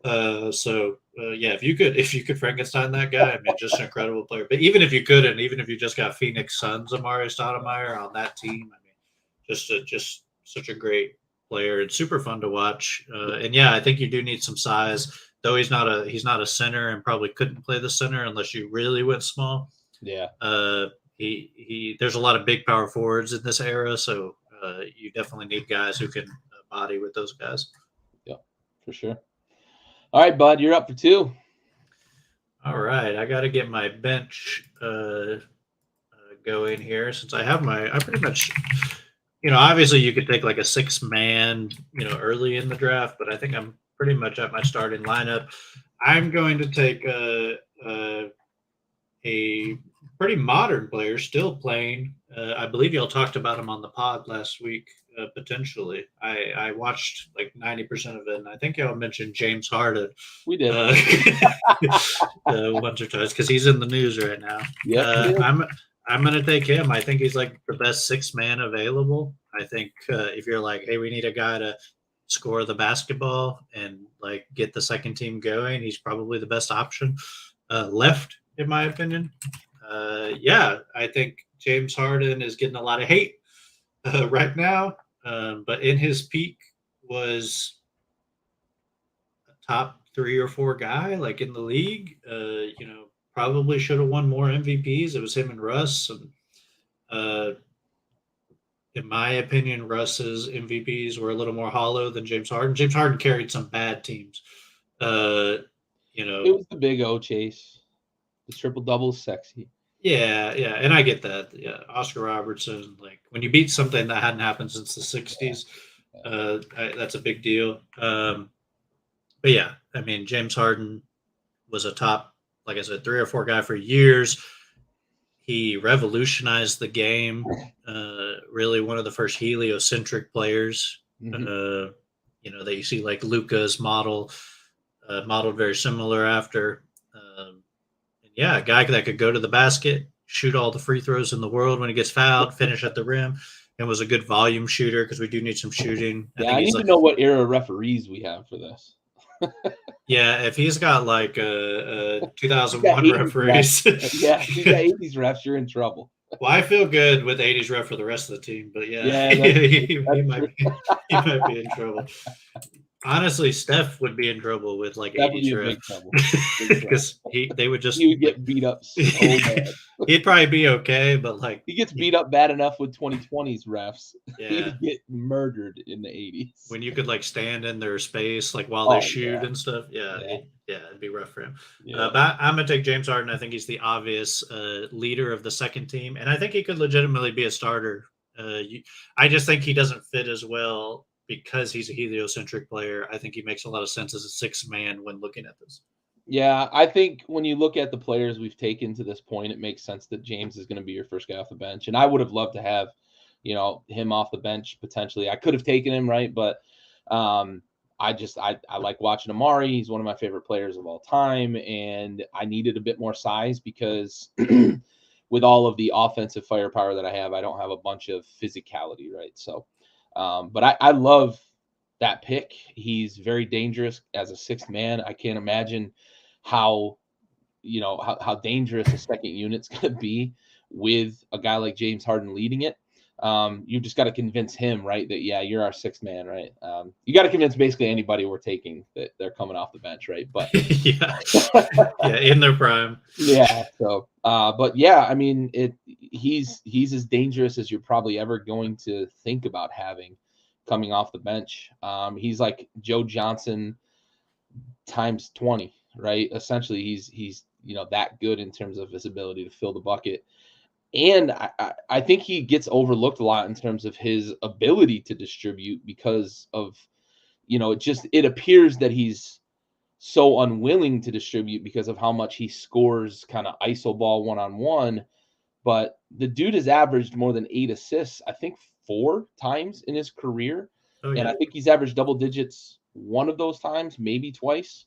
Yeah, if you could Frankenstein that guy, I mean, just an incredible player. But even if you couldn't, even if you just got Phoenix Suns Amari Stoudemire on that team, I mean, just such a great player and super fun to watch. And yeah, I think you do need some size. Though he's not a center and probably couldn't play the center unless you really went small. Yeah. He there's a lot of big power forwards in this era, so you definitely need guys who can body with those guys. Yeah, for sure. All right, bud, you're up for 2. All right, I got to get my bench going here since I pretty much, obviously you could take like a 6-man, early in the draft, but I think I'm pretty much at my starting lineup. I'm going to take a pretty modern player still playing. I believe y'all talked about him on the pod last week. Potentially, I watched like 90% of it, and I think y'all mentioned James Harden. We did once or twice because he's in the news right now. Yeah, I'm gonna take him. I think he's like the best 6-man available. I think if you're like, hey, we need a guy to score the basketball and like get the second team going, he's probably the best option left, in my opinion. Yeah, I think James Harden is getting a lot of hate right now, but in his peak was a top 3 or 4 guy like in the league. Probably should have won more MVPs. It was him and Russ. And, in my opinion, Russ's MVPs were a little more hollow than James Harden. James Harden carried some bad teams. It was the Big O chase. The triple double is sexy. Yeah, and I get that. Yeah, Oscar Robertson, like when you beat something that hadn't happened since the 60s, that's a big deal. But yeah, I mean, James Harden was a top, like I said, 3 or 4 guy for years. He revolutionized the game. Really one of the first heliocentric players. That you see like Luka's modeled very similar after. Yeah, a guy that could go to the basket, shoot all the free throws in the world when he gets fouled, finish at the rim, and was a good volume shooter because we do need some shooting. I need to know what era referees we have for this. Yeah, if he's got like a 2001 referees. Yeah, if he's got 80s refs, you're in trouble. Well, I feel good with 80s ref for the rest of the team, but yeah, he might be in trouble. Honestly, Steph would be in trouble with like 80s ref because they would just he would get beat up so bad. He'd probably be okay, but like he gets beat up bad enough with 2020s refs. Yeah. He would get murdered in the 80s when you could like stand in their space like while they shoot and stuff. It'd be rough for him. But I'm gonna take James Harden. I think he's the obvious leader of the second team, and I think he could legitimately be a starter. I just think he doesn't fit as well. Because he's a heliocentric player, I think he makes a lot of sense as a 6-man when looking at this. Yeah, I think when you look at the players we've taken to this point, it makes sense that James is going to be your first guy off the bench. And I would have loved to have, him off the bench potentially. I could have taken him, right? But I like watching Amari. He's one of my favorite players of all time. And I needed a bit more size because with all of the offensive firepower that I have, I don't have a bunch of physicality, right? So but I love that pick. He's very dangerous as a 6th man. I can't imagine how dangerous a second unit's going to be with a guy like James Harden leading it. You just got to convince him, right, that, yeah, you're our 6th man, right? You got to convince basically anybody we're taking that they're coming off the bench, right? But in their prime. Yeah. So, but yeah, I mean, he's as dangerous as you're probably ever going to think about having coming off the bench. He's like Joe Johnson times 20, right? Essentially, he's that good in terms of his ability to fill the bucket. And I think he gets overlooked a lot in terms of his ability to distribute because of, it appears that he's so unwilling to distribute because of how much he scores kind of iso ball one-on-one. But the dude has averaged more than 8 assists, I think 4 times in his career. Oh, And yeah. I think he's averaged double digits one of those times, maybe twice.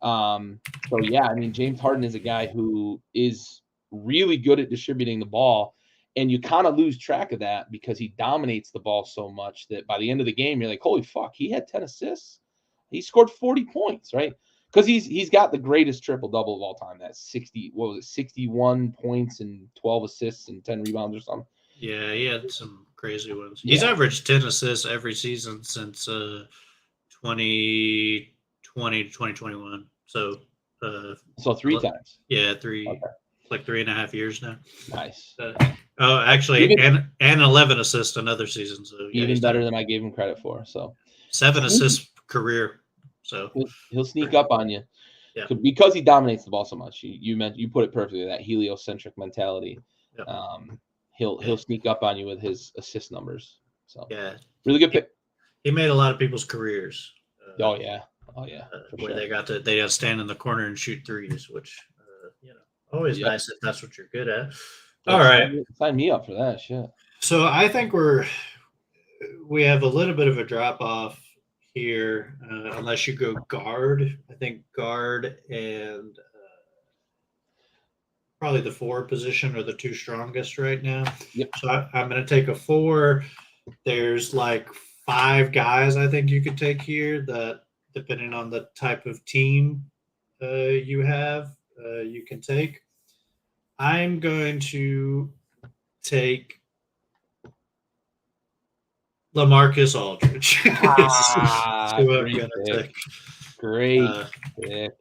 So yeah, I mean, James Harden is a guy who is really good at distributing the ball, and you kind of lose track of that because he dominates the ball so much that by the end of the game, you're like, holy fuck, he had 10 assists. He scored 40 points, right? Because he's got the greatest triple double of all time. That's 61 points and 12 assists and 10 rebounds or something. Yeah, he had some crazy ones. Yeah. He's averaged 10 assists every season since 2020 to 2021. So, So 3 times. Yeah, Okay. like 3.5 years now. Nice. Actually, and 11 assists another season. So yeah, even better than I gave him credit for. So 7 assists career. So he'll sneak up on you. Yeah. Because he dominates the ball so much. You put it perfectly. That heliocentric mentality. Yep. He'll sneak up on you with his assist numbers. So yeah, really good pick. He made a lot of people's careers. Oh yeah. Where they got to stand in the corner and shoot threes, which always nice if that's what you're good at. All right, sign me up for that shit. So I think we have a little bit of a drop off here, unless you go guard. I think guard and probably the 4 position are the 2 strongest right now. Yep. So I'm going to take a 4. There's like 5 guys I think you could take here that, depending on the type of team you have, you can take. I'm going to take LaMarcus Aldridge. Great pick.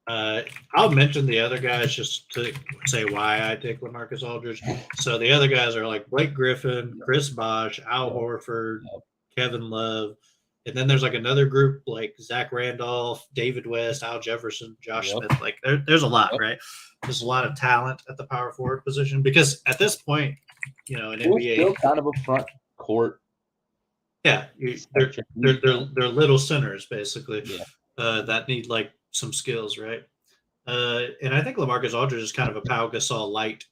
I'll mention the other guys just to say why I take LaMarcus Aldridge. So the other guys are like Blake Griffin, Chris Bosh, Al Horford, Kevin Love. And then there's like another group like Zach Randolph, David West, Al Jefferson, Josh Smith. Like there's a lot, right? There's a lot of talent at the power forward position because at this point, in NBA, still kind of a front court. Yeah, they're little centers basically that need like some skills, right? And I think LaMarcus Aldridge is kind of a Pau Gasol light.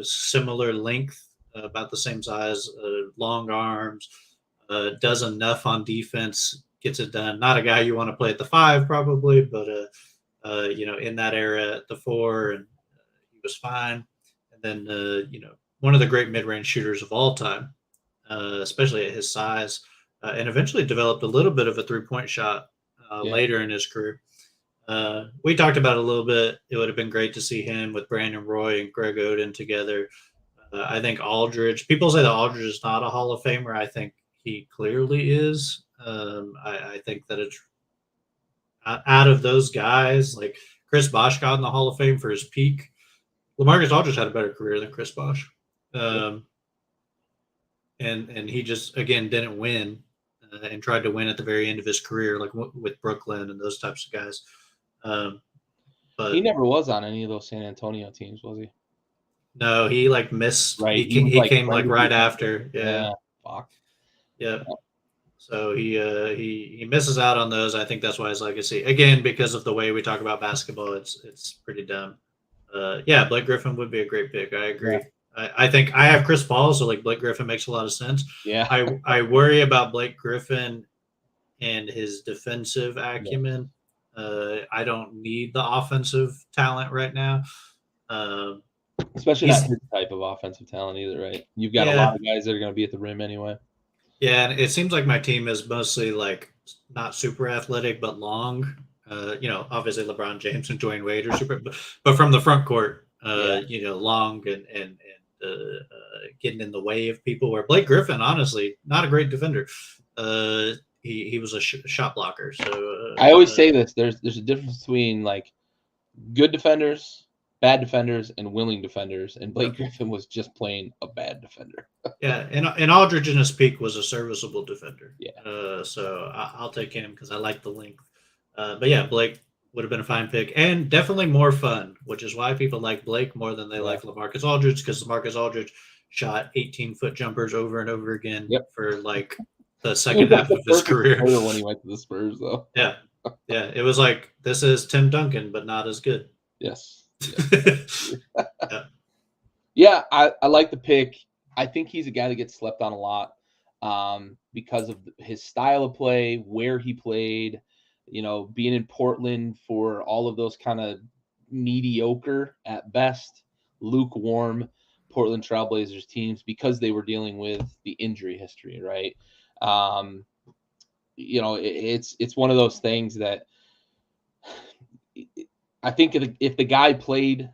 Similar length, about the same size, long arms. Does enough on defense, gets it done. Not a guy you want to play at the 5 probably, but in that era at the 4, and he was fine. And then one of the great mid-range shooters of all time, especially at his size, and eventually developed a little bit of a 3-point shot later in his career. We talked about it a little bit. It would have been great to see him with Brandon Roy and Greg Oden together. I think Aldridge. People say that Aldridge is not a Hall of Famer. I think he clearly is. I think that it's out of those guys, like Chris Bosh got in the Hall of Fame for his peak. LaMarcus Aldridge had a better career than Chris Bosh. And he just, again, didn't win and tried to win at the very end of his career, like with Brooklyn and those types of guys. But he never was on any of those San Antonio teams, was he? No, he like missed. Right. He came like right after. Yeah. Fuck. Yeah. So he misses out on those. I think that's why his legacy, again, because of the way we talk about basketball, it's pretty dumb. Blake Griffin would be a great pick. I agree. Yeah. I think I have Chris Paul, so like Blake Griffin makes a lot of sense. Yeah. I worry about Blake Griffin and his defensive acumen. I don't need the offensive talent right now. Especially not his type of offensive talent either, right? You've got a lot of guys that are going to be at the rim anyway. Yeah, and it seems like my team is mostly like not super athletic, but long. Obviously LeBron James and Dwayne Wade are super, but from the front court, long and getting in the way of people. Where Blake Griffin, honestly, not a great defender. He was a shot blocker. So I always say this: there's a difference between like good defenders, bad defenders, and willing defenders. And Blake Griffin was just plain a bad defender. Yeah, and Aldridge in his peak was a serviceable defender. Yeah. So I'll take him because I like the length. But yeah, Blake would have been a fine pick and definitely more fun, which is why people like Blake more than they like LaMarcus Aldridge, because LaMarcus Aldridge shot 18-foot jumpers over and over again for like the second half of his career. When he went to the Spurs, though. Yeah. It was like, this is Tim Duncan, but not as good. Yes. I like the pick. I think he's a guy that gets slept on a lot. because of his style of play, where he played, being in Portland for all of those kind of mediocre at best, lukewarm Portland Trailblazers teams because they were dealing with the injury history, right? It's one of those things that I think if the guy played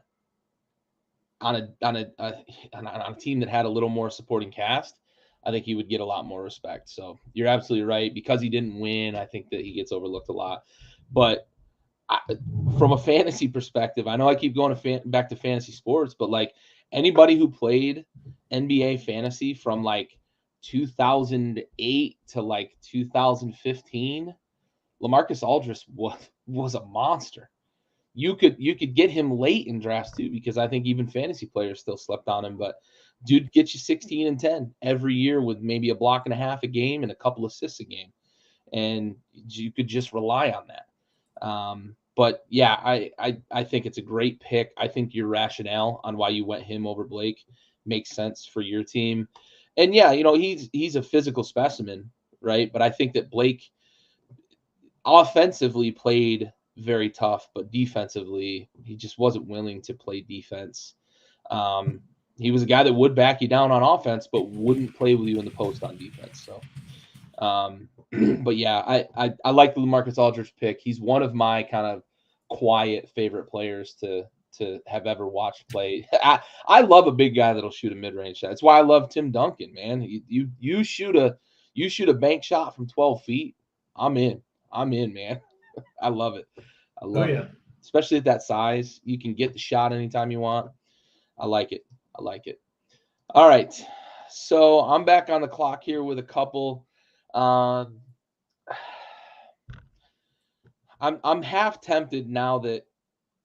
on a team that had a little more supporting cast, I think he would get a lot more respect. So you're absolutely right. Because he didn't win, I think that he gets overlooked a lot. But from a fantasy perspective, I know I keep going back to fantasy sports, but like anybody who played NBA fantasy from like 2008 to like 2015, LaMarcus Aldridge was a monster. You could get him late in drafts too, because I think even fantasy players still slept on him. But dude gets you 16 and 10 every year with maybe a block and a half a game and a couple assists a game, and you could just rely on that. But yeah, I think it's a great pick. I think your rationale on why you went him over Blake makes sense for your team. And yeah, he's a physical specimen, right? But I think that Blake offensively played very tough, but defensively, he just wasn't willing to play defense. He was a guy that would back you down on offense, but wouldn't play with you in the post on defense. So, but yeah, I like the LaMarcus Aldridge pick. He's one of my kind of quiet favorite players to have ever watched play. I love a big guy that'll shoot a mid-range shot. That's why I love Tim Duncan, man. You shoot a bank shot from 12 feet, I'm in, man. I love it. I love it. Especially at that size. You can get the shot anytime you want. I like it. All right. So I'm back on the clock here with a couple. I'm half tempted now that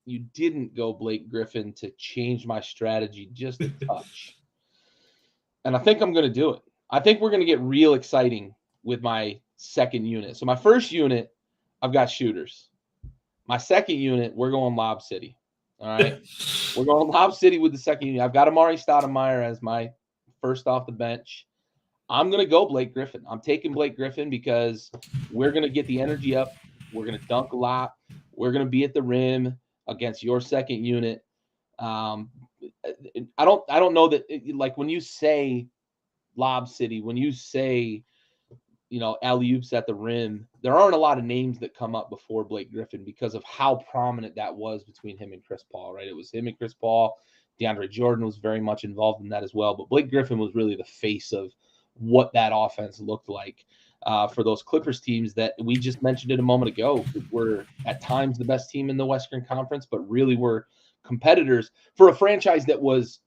you didn't go Blake Griffin to change my strategy just a touch. And I think I'm going to do it. I think we're going to get real exciting with my second unit. So my first unit, I've got shooters. My second unit, we're going Lob City. All right. We're going Lob City with the second unit. I've got Amari Stoudemire as my first off the bench. I'm going to go Blake Griffin. I'm taking Blake Griffin because we're going to get the energy up. We're going to dunk a lot. We're going to be at the rim against your second unit. I don't know that like when you say Lob City, when you say alley-oops at the rim, there aren't a lot of names that come up before Blake Griffin because of how prominent that was between him and Chris Paul, right? It was him and Chris Paul. DeAndre Jordan was very much involved in that as well. But Blake Griffin was really the face of what that offense looked like for those Clippers teams that we just mentioned it a moment ago. Were at times the best team in the Western Conference, but really were competitors for a franchise that was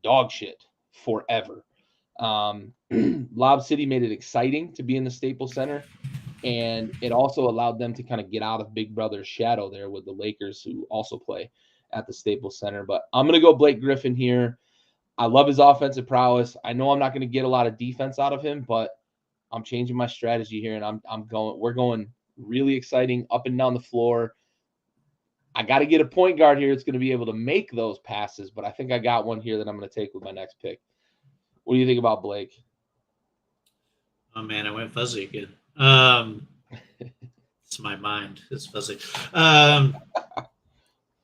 dog shit forever. Lob City made it exciting to be in the Staples Center, and it also allowed them to kind of get out of Big Brother's shadow there with the Lakers, who also play at the Staples Center. But I'm going to go Blake Griffin here. I love his offensive prowess. I know I'm not going to get a lot of defense out of him, but I'm changing my strategy here, and we're going really exciting up and down the floor. I got to get a point guard here that's going to be able to make those passes, but I think I got one here that I'm going to take with my next pick. What do you think about Blake? Oh man, I went fuzzy again. It's my mind. It's fuzzy.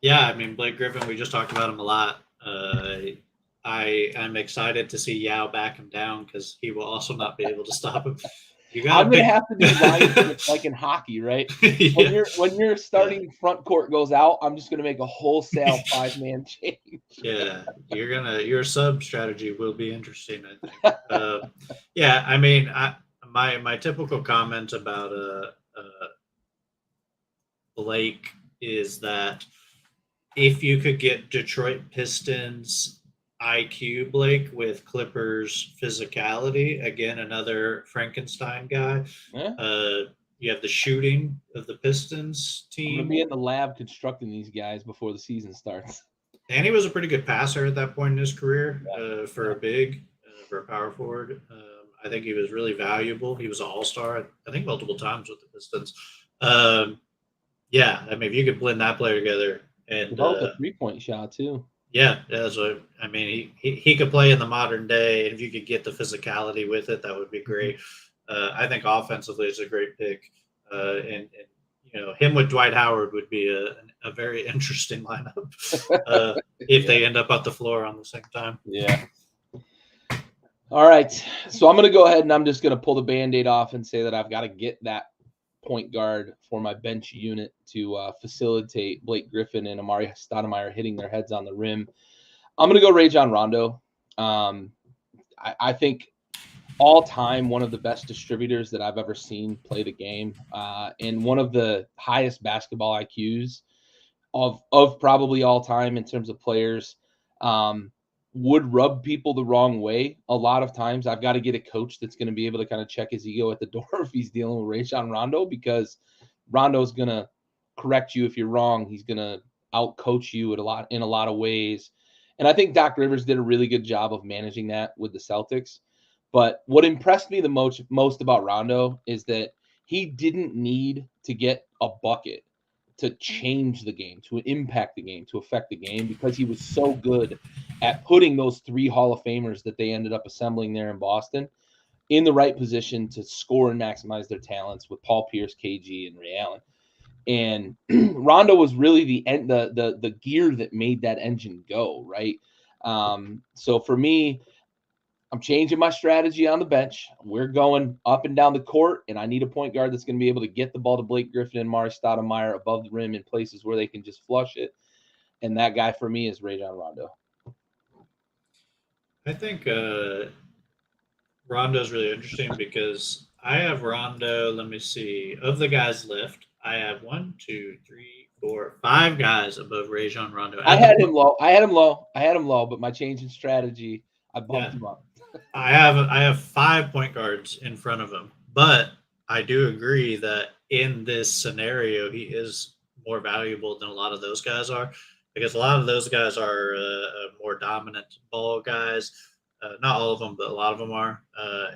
Yeah, I mean Blake Griffin. We just talked about him a lot. I'm excited to see Yao back him down because he will also not be able to stop him. I'm gonna have to do like in hockey, right? Yeah. When your starting front court goes out, I'm just gonna make a wholesale 5-man change. Yeah, your sub strategy will be interesting, I think. Yeah, I mean, my typical comment about Blake is that if you could get Detroit Pistons IQ Blake with Clippers physicality, again another Frankenstein guy. Yeah. You have the shooting of the Pistons team. I'm gonna be in the lab constructing these guys before the season starts. And he was a pretty good passer at that point in his career for a big, for a power forward. I think he was really valuable. He was an all-star, I think, multiple times with the Pistons. Yeah, I mean, if you could blend that player together and develop a 3-point shot too. Yeah. So I mean, he could play in the modern day, and if you could get the physicality with it, that would be Mhm. great. I think offensively is a great pick, and him with Dwight Howard would be a very interesting lineup if Yeah. they end up at the floor on the same time. Yeah. All right. So I'm going to go ahead and I'm just going to pull the band-aid off and say that I've got to get that point guard for my bench unit to facilitate Blake Griffin and Amari Stoudemire hitting their heads on the rim. I'm going to go Rajon Rondo. I think all time one of the best distributors that I've ever seen play the game, and one of the highest basketball IQs of probably all time in terms of players. Um, would rub people the wrong way a lot of times. I've got to get a coach that's going to be able to kind of check his ego at the door if he's dealing with Rajon Rondo, because Rondo's going to correct you if you're wrong. He's going to out coach you in a lot of ways. And I think Doc Rivers did a really good job of managing that with the Celtics. But what impressed me the most about Rondo is that he didn't need to get a bucket to change the game, to impact the game, to affect the game, because he was so good at putting those three Hall of Famers that they ended up assembling there in Boston in the right position to score and maximize their talents with Paul Pierce, KG, and Ray Allen. And Rondo was really the gear that made that engine go, right? So for me, I'm changing my strategy on the bench. We're going up and down the court, and I need a point guard that's going to be able to get the ball to Blake Griffin and Mari Stoudemire above the rim in places where they can just flush it. And that guy for me is Rajon Rondo. I think Rondo is really interesting because I have Rondo. Let me see. Of the guys left, I have 5 guys above Rajon Rondo. I had him low. I had him low, but my change in strategy, I bumped Yeah, him up. I have 5 point guards in front of him, but I do agree that in this scenario, he is more valuable than a lot of those guys are, because a lot of those guys are more dominant ball guys. Not all of them, but a lot of them are.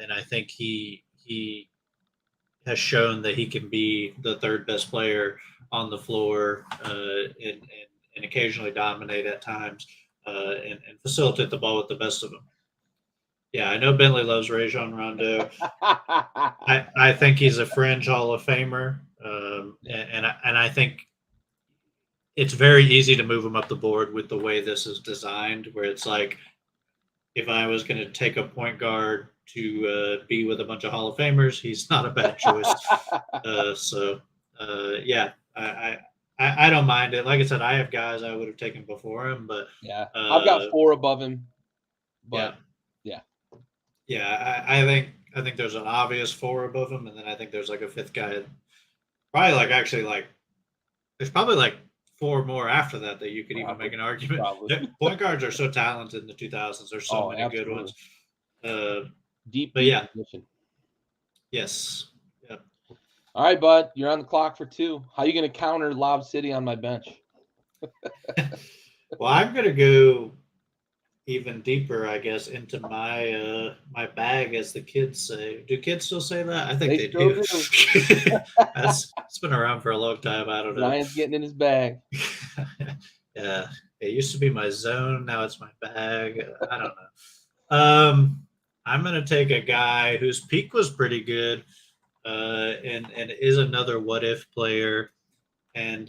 And I think he has shown that he can be the third best player on the floor, and occasionally dominate at times, and facilitate the ball with the best of them. Yeah, I know Bentley loves Rajon Rondo. I think he's a fringe Hall of Famer, and I think it's very easy to move him up the board with the way this is designed, where it's like if I was going to take a point guard to be with a bunch of Hall of Famers, he's not a bad choice. Yeah, I don't mind it. Like I said, I have guys I would have taken before him, but Yeah, I've got 4 above him, yeah, but yeah, yeah, I think there's an obvious 4 above him, and then I think there's like a fifth guy, probably like actually like there's probably like 4 more after that that you could even make an argument. probably. Point guards are so talented in the 2000s. There's so many good Absolutely. ones. Deep But yeah, position. yes, yeah. All right, bud, you're on the clock for 2. How are you going to counter Lob City on my bench? Well, I'm gonna go even deeper, I guess, into my bag, as the kids say. Do kids still say that? I think They they still do. do. It's been around for a long time. I don't know. Ryan's getting in his bag. Yeah, it used to be my zone. Now it's my bag. I don't know. I'm gonna take a guy whose peak was pretty good, and is another what if player, and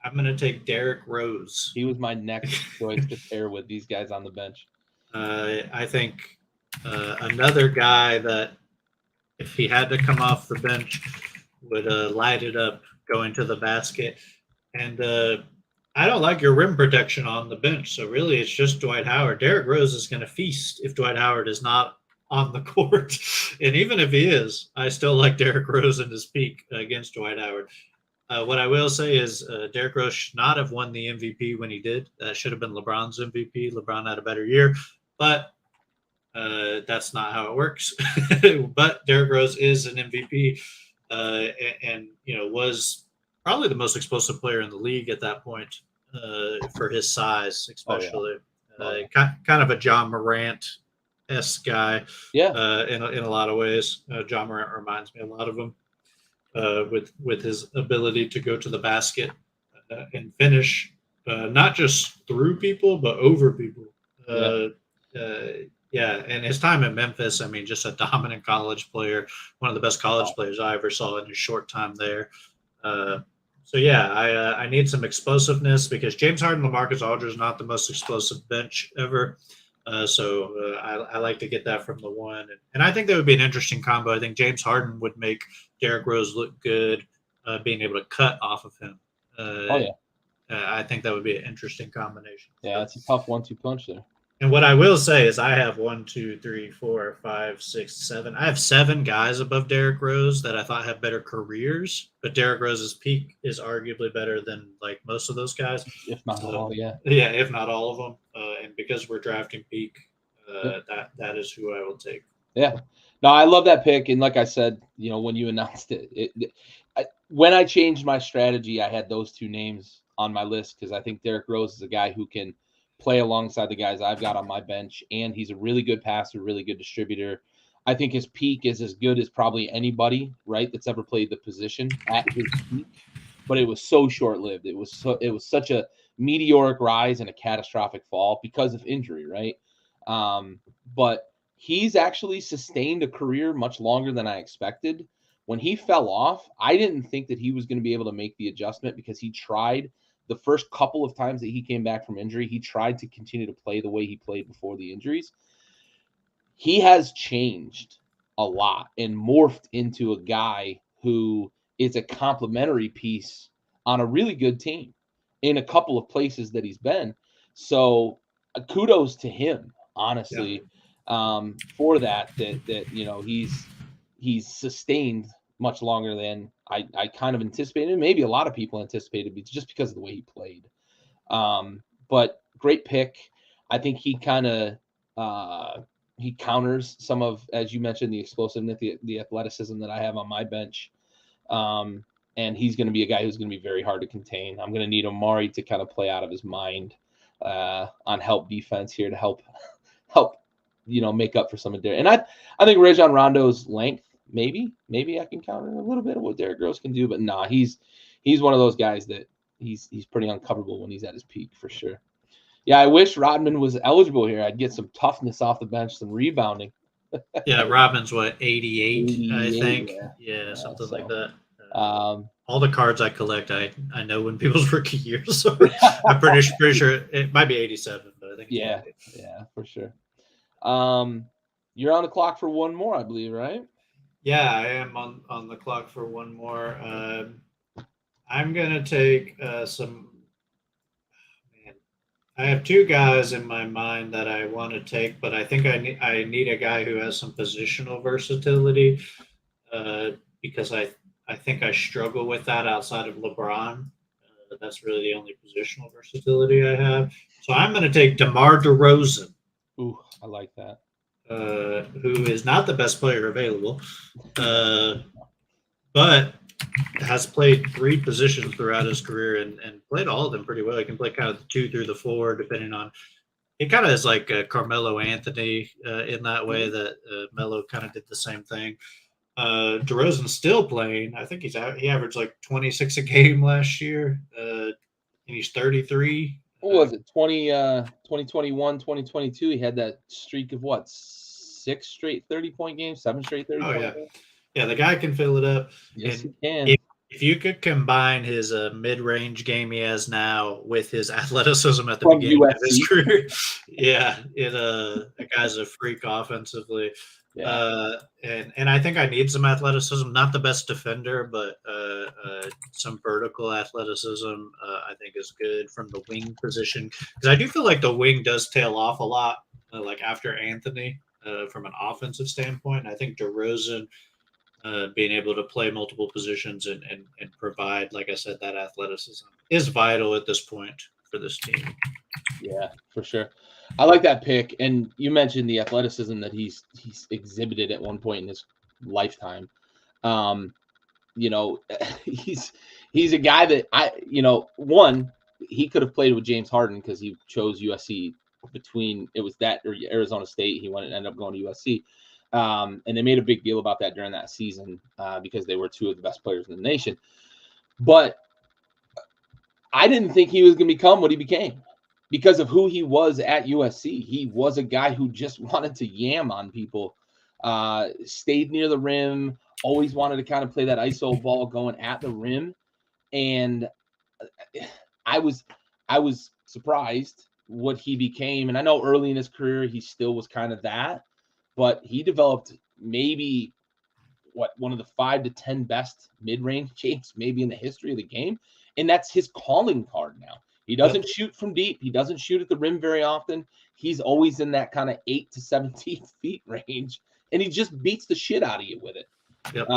I'm going to take Derrick Rose. He was my next choice to pair with these guys on the bench. I think another guy that, if he had to come off the bench, would light it up going to the basket. And I don't like your rim protection on the bench. So really, it's just Dwight Howard. Derrick Rose is going to feast if Dwight Howard is not on the court. And even if he is, I still like Derrick Rose in his peak against Dwight Howard. What I will say is Derrick Rose should not have won the MVP when he did. That should have been LeBron's MVP. LeBron had a better year, but that's not how it works. But Derrick Rose is an MVP, and was probably the most explosive player in the league at that point, for his size, especially. Kind of a John Morant-esque guy, in a lot of ways. John Morant reminds me a lot of him. With his ability to go to the basket and finish, not just through people, but over people. Uh, uh, yeah, and his time at Memphis, I mean, just a dominant college player, one of the best college players I ever saw in his short time there. Uh, so yeah, I need some explosiveness because James Harden, LaMarcus Aldridge is not the most explosive bench ever. I like to get that from the one, and I think that would be an interesting combo. I think James Harden would make Derrick Rose look good, being able to cut off of him. Oh Uh, yeah. I think that would be an interesting combination. Yeah, it's a tough 1-2 punch there. And what I will say is, I have 1, 2, 3, 4, 5, 6, 7. I have 7 guys above Derrick Rose that I thought had better careers, but Derrick Rose's peak is arguably better than like most of those guys. If not So, all, yeah. yeah, if not all of them. And because we're drafting peak, Yep. that is who I will take. Yeah. No, I love that pick. And like I said, when you announced when I changed my strategy, I had those two names on my list because I think Derrick Rose is a guy who can play alongside the guys I've got on my bench. And he's a really good passer, really good distributor. I think his peak is as good as probably anybody, right, that's ever played the position at his peak. But it was so short-lived. It was such a meteoric rise and a catastrophic fall because of injury, right? But he's actually sustained a career much longer than I expected. When he fell off, I didn't think that he was going to be able to make the adjustment because he tried the first couple of times that he came back from injury. He tried to continue to play the way he played before the injuries. He has changed a lot and morphed into a guy who is a complementary piece on a really good team in a couple of places that he's been. So kudos to him, honestly, for that he's sustained much longer than I kind of anticipated. Maybe a lot of people anticipated just because of the way he played. But great pick. I think he kind of he counters some of, as you mentioned, the explosiveness, the athleticism that I have on my bench. And he's going to be a guy who's going to be very hard to contain. I'm going to need Omari to kind of play out of his mind on help defense here to help make up for some of Derrick. And I think Rajon Rondo's length, maybe I can counter a little bit of what Derrick Rose can do, but nah, he's one of those guys that he's pretty uncoverable when he's at his peak for sure. Yeah, I wish Rodman was eligible here. I'd get some toughness off the bench, some rebounding. Yeah, Rodman's what, 88, I think. Yeah, Something like that. All the cards I collect, I know when people's rookie years. So I'm pretty sure it might be 87, but I think yeah, for sure. You're on the clock for one more, I believe, right? Yeah, I am on the clock for one more. I'm gonna take some. Man, I have 2 guys in my mind that I want to take, but I think I need a guy who has some positional versatility, because I think I struggle with that outside of LeBron. That's really the only positional versatility I have. So I'm going to take DeMar DeRozan. Ooh, I like that. Who is not the best player available, but has played 3 positions throughout his career and played all of them pretty well. He can play kind of the 2 through the 4, depending on. He kind of is like Carmelo Anthony in that way that Melo kind of did the same thing. DeRozan's still playing. I think he averaged like 26 a game last year, and he's 33. What was it, 2021, 2022? He had that streak of what, 6 straight 30-point games, 7 straight 30-point games? Yeah, the guy can fill it up. Yes, he can. If you could combine his mid-range game he has now with his athleticism at the beginning of his career, the guy's a freak offensively. Yeah. And I think I need some athleticism. Not the best defender, but some vertical athleticism I think is good from the wing position. Because I do feel like the wing does tail off a lot, like after Anthony, from an offensive standpoint. I think DeRozan being able to play multiple positions and provide, like I said, that athleticism is vital at this point for this team. Yeah, for sure. I like that pick. And you mentioned the athleticism that he's exhibited at one point in his lifetime. He's a guy that he could have played with James Harden because he chose USC between it was that or Arizona State. He ended up going to USC. And they made a big deal about that during that season because they were 2 of the best players in the nation. But I didn't think he was going to become what he became because of who he was at USC. He was a guy who just wanted to yam on people, stayed near the rim, always wanted to kind of play that ISO ball going at the rim. And I was surprised what he became. And I know early in his career, he still was kind of that, but he developed maybe one of the 5 to 10 best mid-range games maybe in the history of the game. And that's his calling card now. He doesn't shoot from deep. He doesn't shoot at the rim very often. He's always in that kind of 8 to 17 feet range, and he just beats the shit out of you with it. Yep.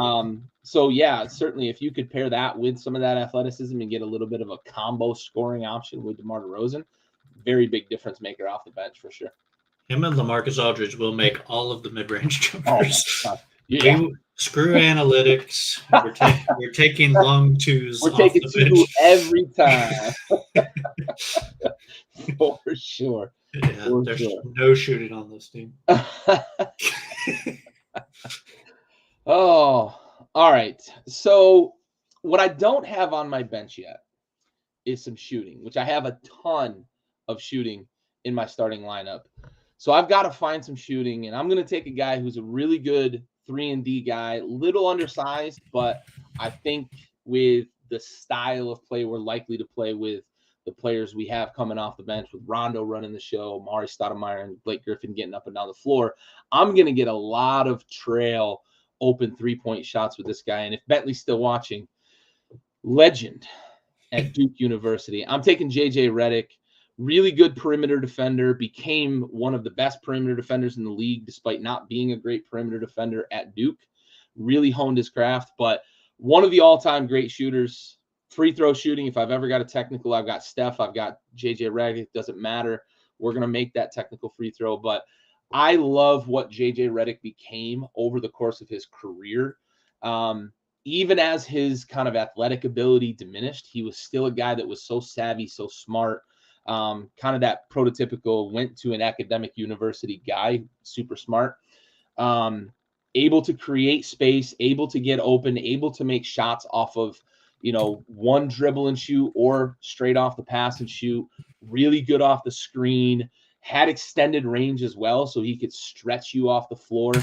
So yeah, certainly if you could pair that with some of that athleticism and get a little bit of a combo scoring option with DeMar DeRozan, very big difference maker off the bench for sure. Him and LaMarcus Aldridge will make all of the mid-range jumpers. Yeah. Screw analytics. We're taking long twos. We're taking two every time. For sure. Yeah, there's no shooting on this team. Oh, all right. So what I don't have on my bench yet is some shooting, which I have a ton of shooting in my starting lineup. So I've got to find some shooting, and I'm going to take a guy who's a really good 3-and-D guy, little undersized, but I think with the style of play we're likely to play with the players we have coming off the bench, with Rondo running the show, Mari Stoudemire and Blake Griffin getting up and down the floor, I'm going to get a lot of trail open 3-point shots with this guy. And if Bentley's still watching, legend at Duke University, I'm taking JJ Redick. Really good perimeter defender, became one of the best perimeter defenders in the league despite not being a great perimeter defender at Duke. Really honed his craft, but one of the all-time great shooters. Free throw shooting, if I've ever got a technical, I've got Steph, I've got JJ Redick, doesn't matter. We're going to make that technical free throw, but I love what JJ Redick became over the course of his career. Even as his kind of athletic ability diminished, he was still a guy that was so savvy, so smart, kind of that prototypical went to an academic university guy, super smart, able to create space, able to get open, able to make shots off of, one dribble and shoot or straight off the pass and shoot, really good off the screen, had extended range as well, so he could stretch you off the floor.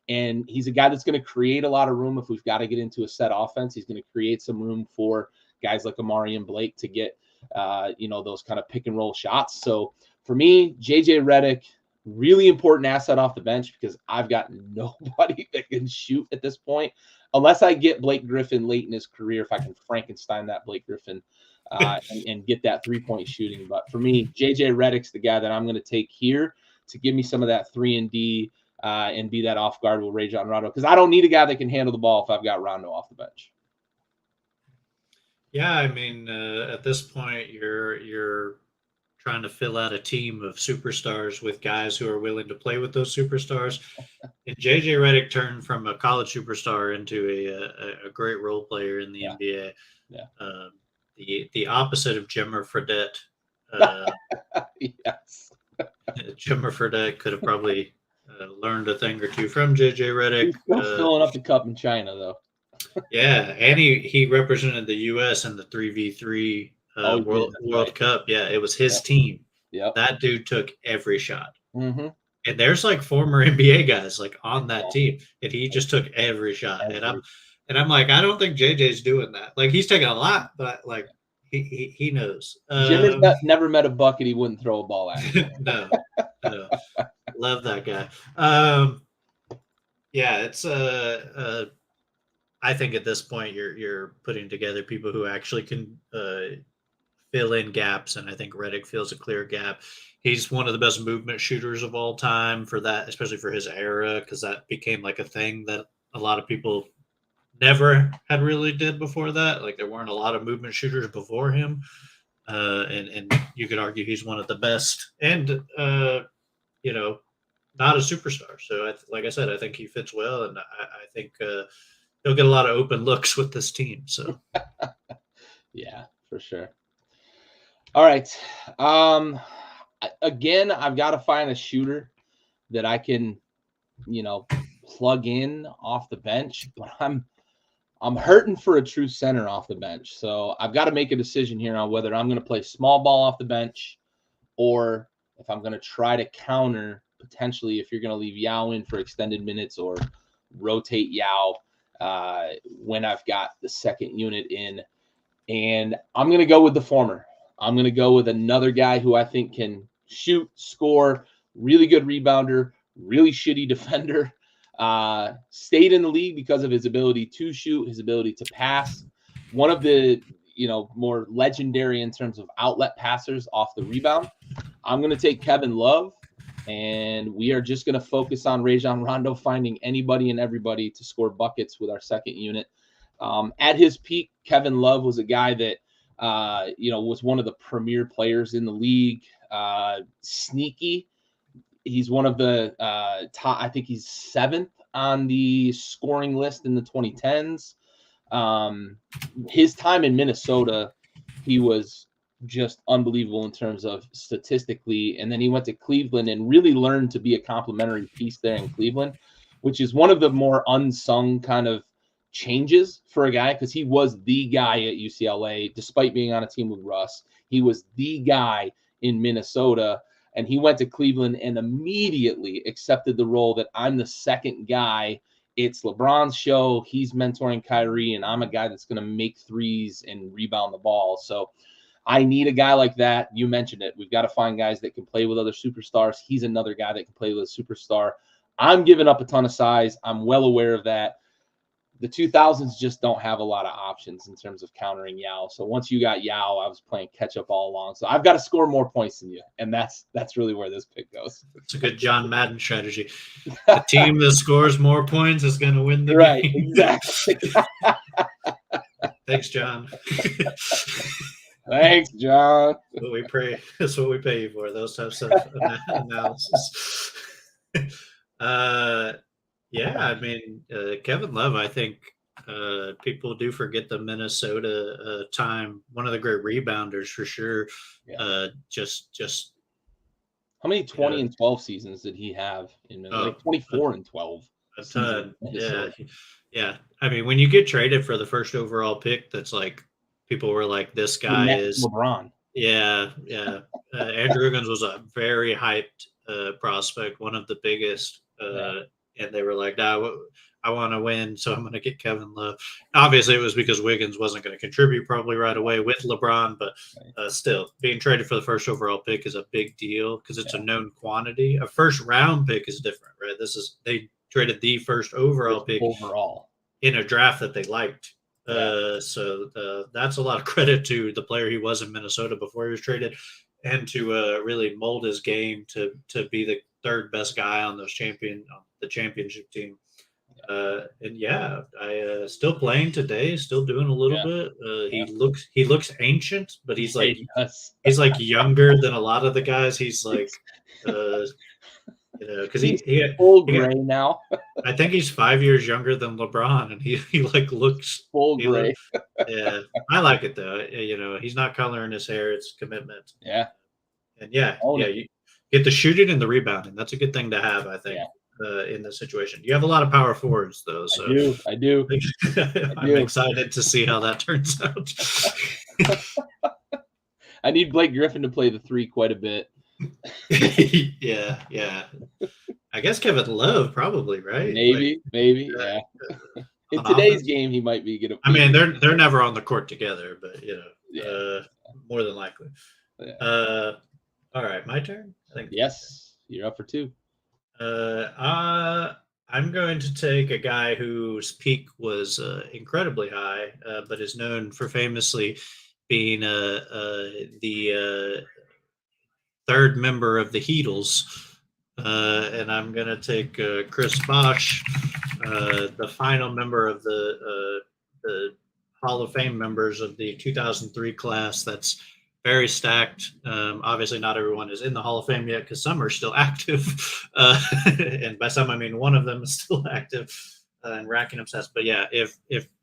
And he's a guy that's going to create a lot of room if we've got to get into a set offense. He's going to create some room for guys like Amari and Blake to get, those kind of pick and roll shots. So for me, JJ Redick, really important asset off the bench because I've got nobody that can shoot at this point, unless I get Blake Griffin late in his career, if I can Frankenstein that Blake Griffin and get that 3-point shooting. But for me, JJ Redick's the guy that I'm going to take here to give me some of that 3-and-D and be that off guard with Rajon Rondo, because I don't need a guy that can handle the ball if I've got Rondo off the bench. Yeah, I mean, at this point, you're trying to fill out a team of superstars with guys who are willing to play with those superstars. And JJ Redick turned from a college superstar into a great role player in the NBA. Yeah. The opposite of Jimmer Fredette. Yes. Jimmer Fredette could have probably learned a thing or two from JJ Redick. He's still filling up the cup in China, though. Yeah, and he represented the U.S. in the 3v3 World Cup. Yeah, it was his team. Yeah, that dude took every shot. Mm-hmm. And there's like former NBA guys like on that team, and he just took every shot. And I'm like, I don't think JJ's doing that. Like, he's taking a lot, but like he knows. Jimmer's never met a bucket he wouldn't throw a ball at. No, love that guy. Yeah, it's I think at this point you're putting together people who actually can fill in gaps, and I think Redick fills a clear gap. He's one of the best movement shooters of all time for that, especially for his era, because that became like a thing that a lot of people never had really did before that. Like, there weren't a lot of movement shooters before him, and you could argue he's one of the best, and not a superstar. So like I said, I think he fits well, and I think he'll get a lot of open looks with this team. So yeah, for sure. All right. Again, I've got to find a shooter that I can, plug in off the bench, but I'm I'm hurting for a true center off the bench. So I've got to make a decision here on whether I'm going to play small ball off the bench or if I'm going to try to counter potentially if you're going to leave Yao in for extended minutes or rotate Yao when I've got the second unit in. And I'm going to go with the former. I'm going to go with another guy who I think can shoot, score, really good rebounder, really shitty defender. Stayed in the league because of his ability to shoot, his ability to pass. One of the more legendary in terms of outlet passers off the rebound. I'm going to take Kevin Love, and we are just going to focus on Rajon Rondo finding anybody and everybody to score buckets with our second unit. At his peak, Kevin Love was a guy that was one of the premier players in the league. Sneaky. He's one of the top. I think he's 7th on the scoring list in the 2010s. His time in Minnesota, he was just unbelievable in terms of statistically. And then he went to Cleveland and really learned to be a complementary piece there in Cleveland, which is one of the more unsung kind of changes for a guy, because he was the guy at UCLA, despite being on a team with Russ. He was the guy in Minnesota, and he went to Cleveland and immediately accepted the role that I'm the second guy. It's LeBron's show. He's mentoring Kyrie, and I'm a guy that's going to make threes and rebound the ball. So I need a guy like that. You mentioned it. We've got to find guys that can play with other superstars. He's another guy that can play with a superstar. I'm giving up a ton of size. I'm well aware of that. The 2000s just don't have a lot of options in terms of countering Yao. So once you got Yao, I was playing catch up all along. So I've got to score more points than you, and that's really where this pick goes. It's a good John Madden strategy. The team that scores more points is going to win the right, game. Exactly. Thanks, John. Thanks, John. What we pray. That's what we pay you for. Those types of analysis. Yeah, I mean, Kevin Love, I think people do forget the Minnesota time. One of the great rebounders for sure. Yeah. Just how many 20 and 12 seasons did he have in like 24 and 12? A ton. Yeah. I mean, when you get traded for the first overall pick, that's like people were like, this guy is LeBron. Yeah. Andrew Wiggins was a very hyped prospect, one of the biggest. And they were like, nah, I want to win, so I'm going to get Kevin Love. Obviously, it was because Wiggins wasn't going to contribute probably right away with LeBron, but still, being traded for the first overall pick is a big deal because it's a known quantity. A first-round pick is different, right? They traded the first overall pick in a draft that they liked. So that's a lot of credit to the player he was in Minnesota before he was traded, and to really mold his game to be the third best guy on the championship team. And I still playing today, still doing a little bit. He looks ancient, but he's like younger than a lot of the guys. He's like because he full gray now. I think he's 5 years younger than LeBron, and he like looks full gray. Yeah, I like it though. He's not coloring his hair; it's commitment. Yeah, and you get the shooting and the rebounding. That's a good thing to have, I think. In this situation, you have a lot of power forwards, though. So I do. I'm excited to see how that turns out. I need Blake Griffin to play the 3 quite a bit. Yeah. I guess Kevin Love probably, right? Maybe. Yeah. In today's game, he might be good. I mean, they're never on the court together, but more than likely. Yeah. All right, my turn. I think. Yes, you're up for 2. I'm going to take a guy whose peak was incredibly high, but is known for famously being the third member of the Heatles, and I'm going to take Chris Bosh, the final member of the Hall of Fame members of the 2003 class. That's very stacked. Obviously, not everyone is in the Hall of Fame yet because some are still active. And by some, I mean one of them is still active and racking up stats. But yeah, if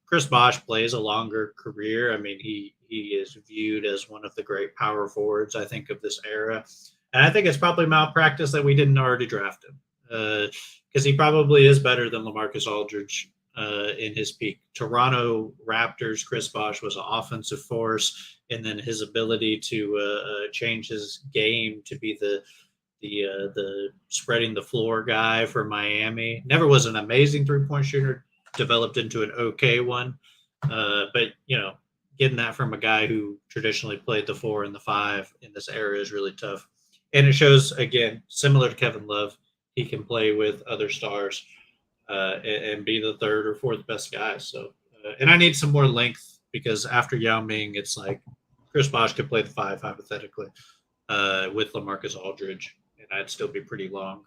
Chris Bosh plays a longer career, I mean, he is viewed as one of the great power forwards, I think, of this era. And I think it's probably malpractice that we didn't already draft him because he probably is better than LaMarcus Aldridge. in his peak. Toronto Raptors, Chris Bosh was an offensive force, and then his ability to change his game to be the spreading the floor guy for Miami. Never was an amazing 3-point shooter, developed into an okay one. But, getting that from a guy who traditionally played the 4 and the 5 in this era is really tough. And it shows, again, similar to Kevin Love, he can play with other stars and be the third or fourth best guy. So, and I need some more length because after Yao Ming, it's like Chris Bosh could play the 5 hypothetically with LaMarcus Aldridge, and I'd still be pretty long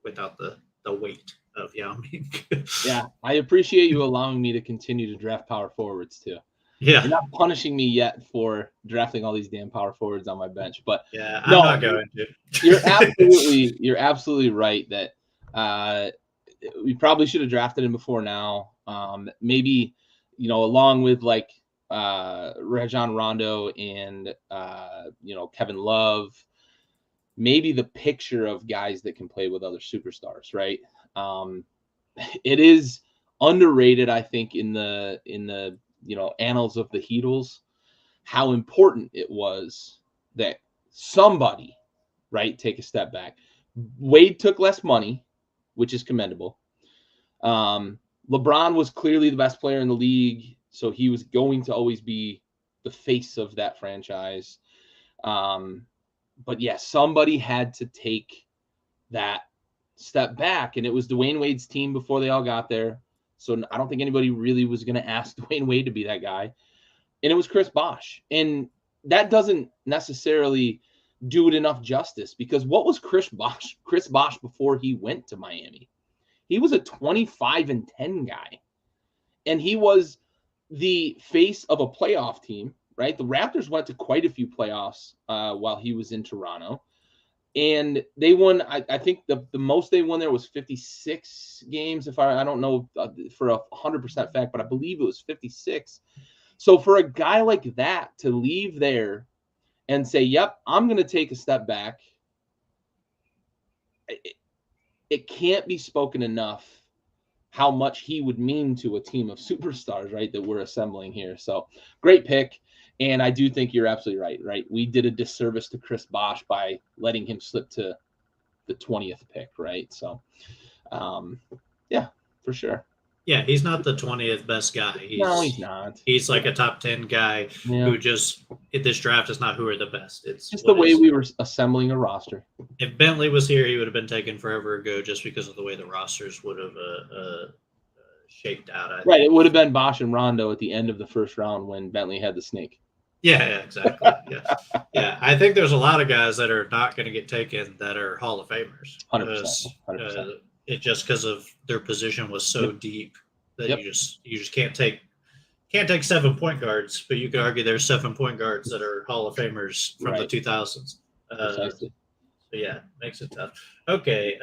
without the weight of Yao Ming. Yeah, I appreciate you allowing me to continue to draft power forwards too. Yeah, you're not punishing me yet for drafting all these damn power forwards on my bench, but yeah, I'm not going to. You're absolutely right that we probably should have drafted him before now. Maybe along with like Rajon Rondo and Kevin Love, maybe the picture of guys that can play with other superstars, right? It is underrated, I think, in the annals of the Heatles, how important it was that somebody, right, take a step back. Wade took less money, which is commendable. LeBron was clearly the best player in the league, so he was going to always be the face of that franchise. But yeah, somebody had to take that step back, and it was Dwayne Wade's team before they all got there. So I don't think anybody really was going to ask Dwayne Wade to be that guy. And it was Chris Bosh. And that doesn't necessarily do it enough justice, because what was Chris Bosh before he went to Miami? He was a 25-10 guy. And he was the face of a playoff team, right? The Raptors went to quite a few playoffs while he was in Toronto. And they won, I think the most they won there was 56 games. If I don't know for 100% fact, but I believe it was 56. So for a guy like that to leave there and say, yep, I'm going to take a step back, it can't be spoken enough how much he would mean to a team of superstars, right, that we're assembling here. So great pick. And I do think you're absolutely right? We did a disservice to Chris Bosh by letting him slip to the 20th pick, right? So, yeah, for sure. Yeah, he's not the 20th best guy. No, he's not. He's like a top 10 guy who just, this draft is not who are the best. It's just the way we were assembling a roster. If Bentley was here, he would have been taken forever ago just because of the way the rosters would have shaped out. I think. It would have been Bosh and Rondo at the end of the first round when Bentley had the snake. Yeah, exactly. Yeah. I think there's a lot of guys that are not going to get taken that are Hall of Famers. 100%. It just because of their position was so deep that you just can't take 7 point guards, but you could argue there's 7 point guards that are Hall of Famers from the 2000s. Precisely. So yeah, makes it tough. Okay.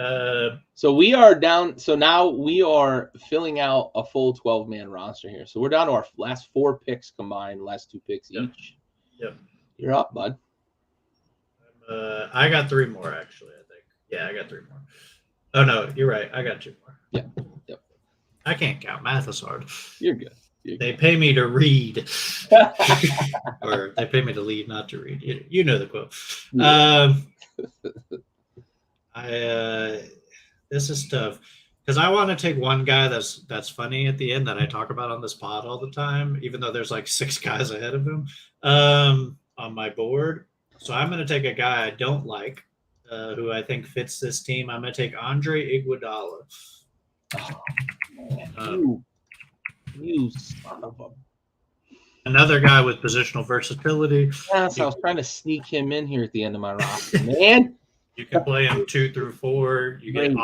So we are down. So now we are filling out a full 12-man roster here. So we're down to our last 4 picks combined, last 2 picks each. Yep. You're up, bud. I got 3 more, actually, I think. Yeah, I got 3 more. Oh, no, you're right. I got 2 more. Yep. I can't count. Math is hard. You're good. They pay me to read. Or they pay me to lead, not to read. You know the quote. This is tough because I want to take one guy that's funny at the end that I talk about on this pod all the time, even though there's like 6 guys ahead of him on my board. So I'm going to take a guy I don't like, who I think fits this team. I'm going to take Andre Iguodala. Oh, man. You son of a... Another guy with positional versatility. Yes, I was trying to sneak him in here at the end of my roster, man. You can play him 2 through 4. You get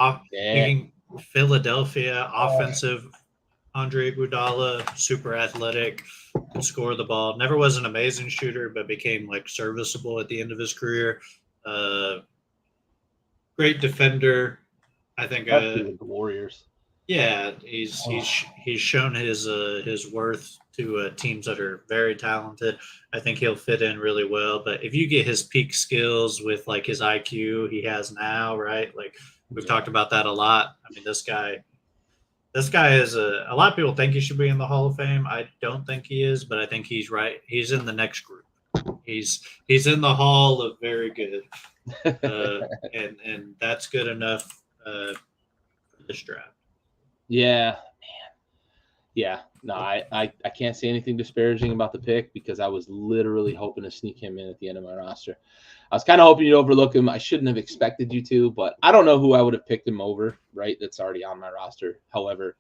Philadelphia offensive Andre Iguodala, super athletic, can score the ball. Never was an amazing shooter, but became like serviceable at the end of his career. Great defender. I think the Warriors. Yeah, he's shown his worth to teams that are very talented. I think he'll fit in really well. But if you get his peak skills with like his IQ he has now, right? Like we've talked about that a lot. I mean, this guy This guy is a lot of people think he should be in the Hall of Fame. I don't think he is, but I think he's right. He's in the next group. He's in the Hall of very good, and that's good enough for this draft. Yeah, yeah, no, I can't say anything disparaging about the pick because I was literally hoping to sneak him in at the end of my roster. I was kind of hoping you'd overlook him. I shouldn't have expected you to, but I don't know who I would have picked him over, right? That's already on my roster. However,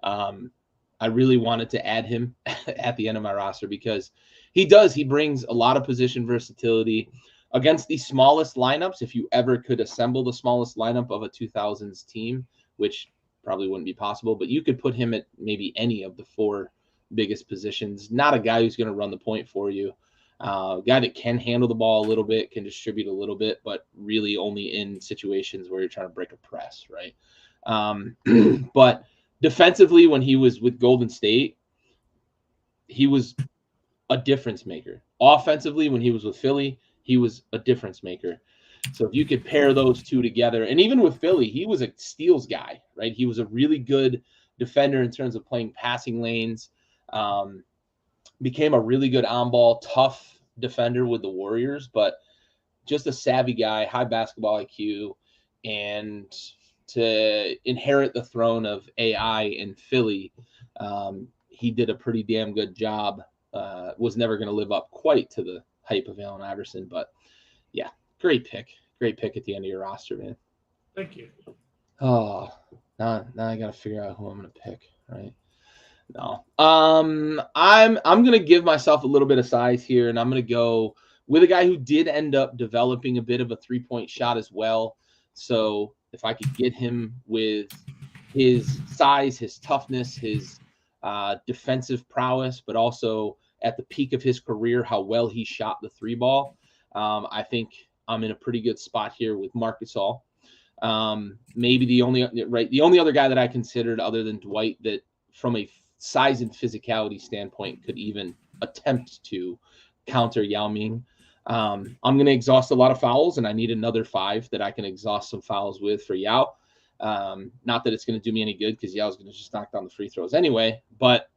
I really wanted to add him at the end of my roster because he brings a lot of position versatility against the smallest lineups. If you ever could assemble the smallest lineup of a 2000s team, which probably wouldn't be possible, but you could put him at maybe any of the four biggest positions. Not a guy who's going to run the point for you. A guy that can handle the ball a little bit, can distribute a little bit, but really only in situations where you're trying to break a press, right? But defensively, when he was with Golden State, he was a difference maker. Offensively, when he was with Philly, he was a difference maker. So if you could pair those two together, and even with Philly, he was a steals guy, right? He was a really good defender in terms of playing passing lanes. Became a really good on-ball, tough defender with the Warriors, but just a savvy guy, high basketball IQ, and to inherit the throne of AI in Philly, he did a pretty damn good job. Was never going to live up quite to the hype of Allen Iverson, but yeah, great pick at the end of your roster, man. Thank you. Oh, now I got to figure out who I'm going to pick, right? No. I'm going to give myself a little bit of size here, and I'm going to go with a guy who did end up developing a bit of a three-point shot as well. So if I could get him with his size, his toughness, his defensive prowess, but also at the peak of his career, how well he shot the three ball, I think I'm in a pretty good spot here with Marc Gasol. Maybe the only other guy that I considered other than Dwight that from a size and physicality standpoint could even attempt to counter Yao Ming. I'm going to exhaust a lot of fouls, and I need another 5 that I can exhaust some fouls with for Yao. Not that it's going to do me any good because Yao's going to just knock down the free throws anyway, but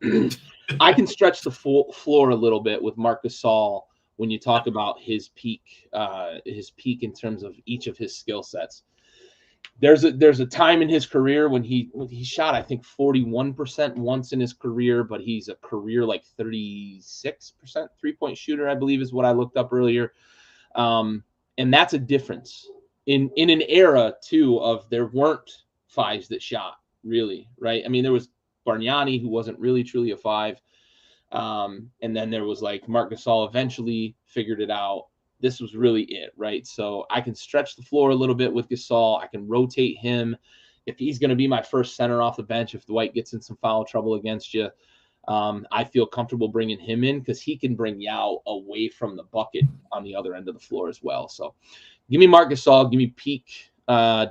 I can stretch the floor a little bit with Marc Gasol when you talk about his peak in terms of each of his skill sets. There's a time in his career when he shot, I think 41% once in his career, but he's a career like 36% 3-point shooter, I believe is what I looked up earlier. And that's a difference in an era too of there weren't 5s that shot really, right? I mean, there was Bargnani who wasn't really truly a 5. And then there was like Marc Gasol eventually figured it out. This was really it, right? So I can stretch the floor a little bit with Gasol. I can rotate him. If he's going to be my first center off the bench, if Dwight gets in some foul trouble against you, I feel comfortable bringing him in because he can bring Yao away from the bucket on the other end of the floor as well. So give me Marc Gasol, give me peak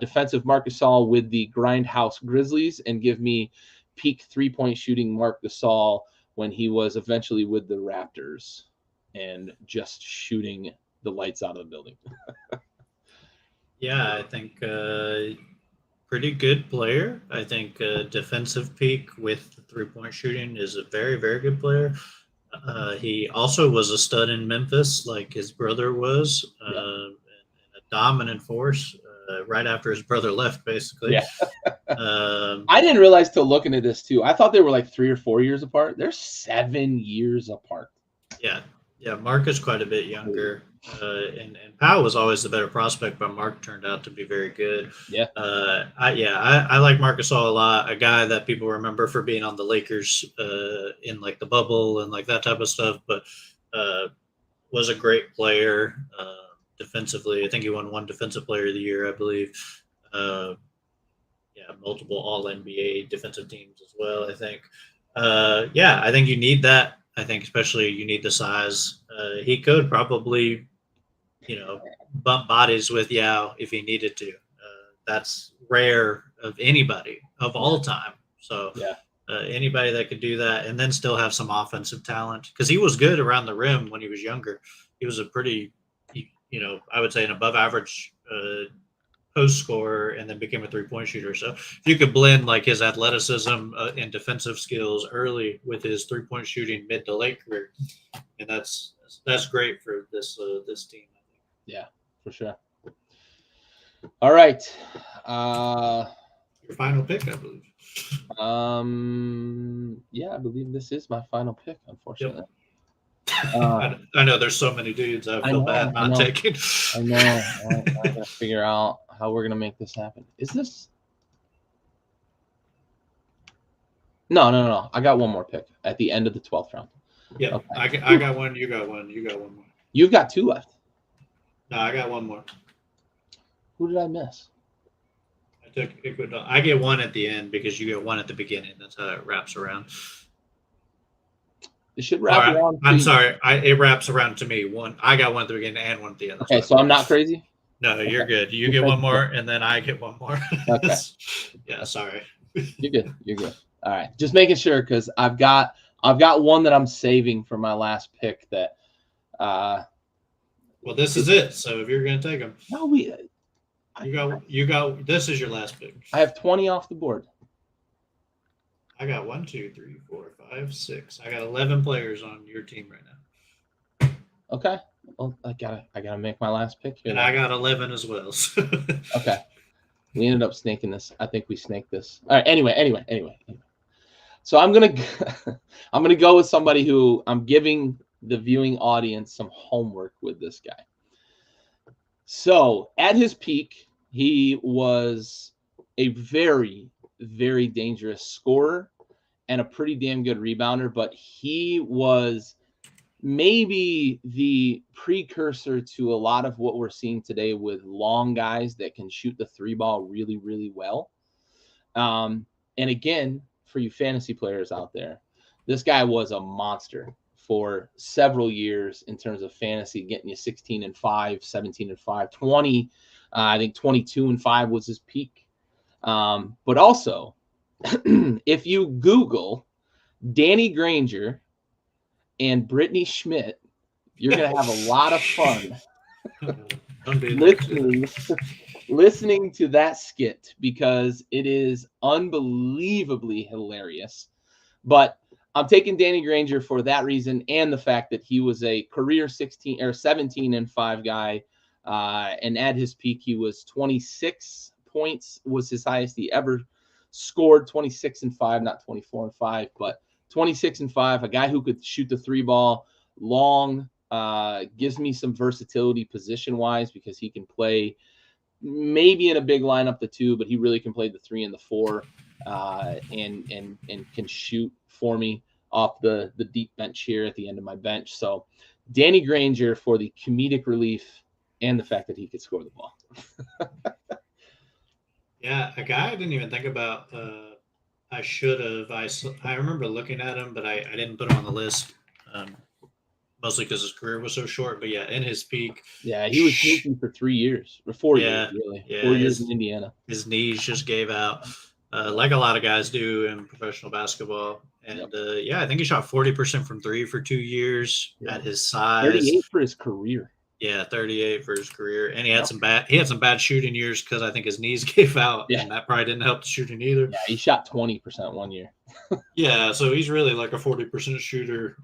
defensive Marc Gasol with the Grindhouse Grizzlies, and give me peak 3-point shooting Marc Gasol when he was eventually with the Raptors and just shooting the lights out of the building. Yeah, I think pretty good player. I think defensive peak with 3-point shooting is a very, very good player. He also was a stud in Memphis, like his brother was, and a dominant force right after his brother left, basically. Yeah. I didn't realize till looking at this too. I thought they were like 3 or 4 years apart. They're 7 years apart. Yeah, Marc is quite a bit younger. And Powell was always the better prospect, but Marc turned out to be very good. Yeah. I like Marc Gasol a lot. A guy that people remember for being on the Lakers in like the bubble and like that type of stuff, but was a great player defensively. I think he won 1 Defensive Player of the Year, I believe. Multiple All NBA defensive teams as well. I think. I think you need that. I think especially you need the size. He could probably, bump bodies with Yao if he needed to. That's rare of anybody of all time. So anybody that could do that and then still have some offensive talent, because he was good around the rim when he was younger. He was a pretty, I would say an above average post scorer and then became a 3-point shooter. So if you could blend like his athleticism and defensive skills early with his 3-point shooting mid to late career, and that's great for this team. I think. Yeah, for sure. All right. Your final pick, I believe. Yeah, I believe this is my final pick, unfortunately. Yep. I know there's so many dudes I feel bad not taking. I know. I gotta figure out how we're gonna make this happen. Is this? No. I got one more pick at the end of the 12th round. Yeah, okay. I got one. You got one. You got one more. You've got two left. No, I got one more. Who did I miss? I took Iguodala. I get one at the end because you get one at the beginning. That's how it wraps around. It should wrap around. I'm sorry. It wraps around to me. One. I got one at the beginning and one at the end. Okay, so I'm not crazy? No, you're good. You get one more, and then I get one more. Okay. Yeah, sorry. You're good. You're good. All right. Just making sure because I've got one that I'm saving for my last pick that well, this is it. So if you're gonna take them. No, you got this is your last pick. I have 20 off the board. I got 1, 2, 3, 4, 5, 6. I got 11 players on your team right now. Okay. Well, I gotta make my last pick here. And I got 11 as well. So. Okay. We ended up snaking this. I think we snaked this. All right. Anyway. So I'm gonna go with somebody who I'm giving the viewing audience some homework with this guy. So at his peak, he was a very, very dangerous scorer and a pretty damn good rebounder, but he was maybe the precursor to a lot of what we're seeing today with long guys that can shoot the three ball really, really well. And again, for you fantasy players out there, this guy was a monster for several years in terms of fantasy, getting you 16-5, 17-5, 20. I think 22-5 was his peak. But also, if you Google Danny Granger and Brittany Schmidt, you're going to have a lot of fun listening to that skit because it is unbelievably hilarious. But I'm taking Danny Granger for that reason and the fact that he was a career 17-5 guy. And at his peak, he was 26 points was his highest he ever scored. 26-5, not 24-5, but 26-5. A guy who could shoot the three ball long, gives me some versatility position wise because he can play maybe in a big lineup the two, but he really can play the 3 and the 4, and can shoot for me off the deep bench here at the end of my bench. So Danny Granger for the comedic relief and the fact that he could score the ball. Yeah, a guy I didn't even think about. I should have. I remember looking at him, but I didn't put him on the list. Mostly because his career was so short. But yeah, in his peak. Yeah, he was sneaking for 3 years or 4 years, really. Yeah, 4 years in Indiana. His knees just gave out, like a lot of guys do in professional basketball. And yeah, I think he shot 40% from 3 for 2 years at his size. 38 for his career. Yeah, 38 for his career, and he had some bad shooting years because I think his knees gave out, and that probably didn't help the shooting either. Yeah, he shot 20% 1 year. Yeah, so he's really like a 40% shooter,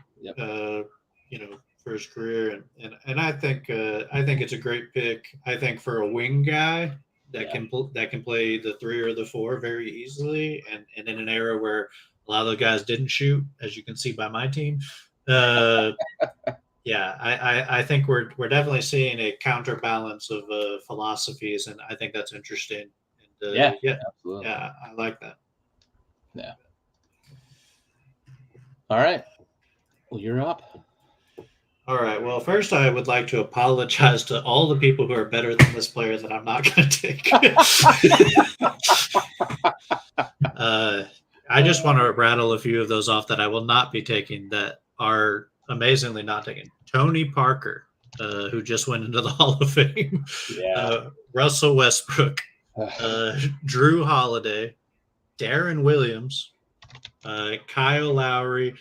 for his career, and I think it's a great pick. I think for a wing guy that can play the 3 or the 4 very easily, and in an era where a lot of those guys didn't shoot, as you can see by my team. Yeah, I think we're definitely seeing a counterbalance of philosophies, and I think that's interesting. And, absolutely. Yeah, I like that. Yeah. All right. Well, you're up. All right. Well, first, I would like to apologize to all the people who are better than this player that I'm not going to take. I just want to rattle a few of those off that I will not be taking that are amazingly not taken. Tony Parker, who just went into the Hall of Fame. Yeah. Russell Westbrook, Drew Holiday, Darren Williams, Kyle Lowry,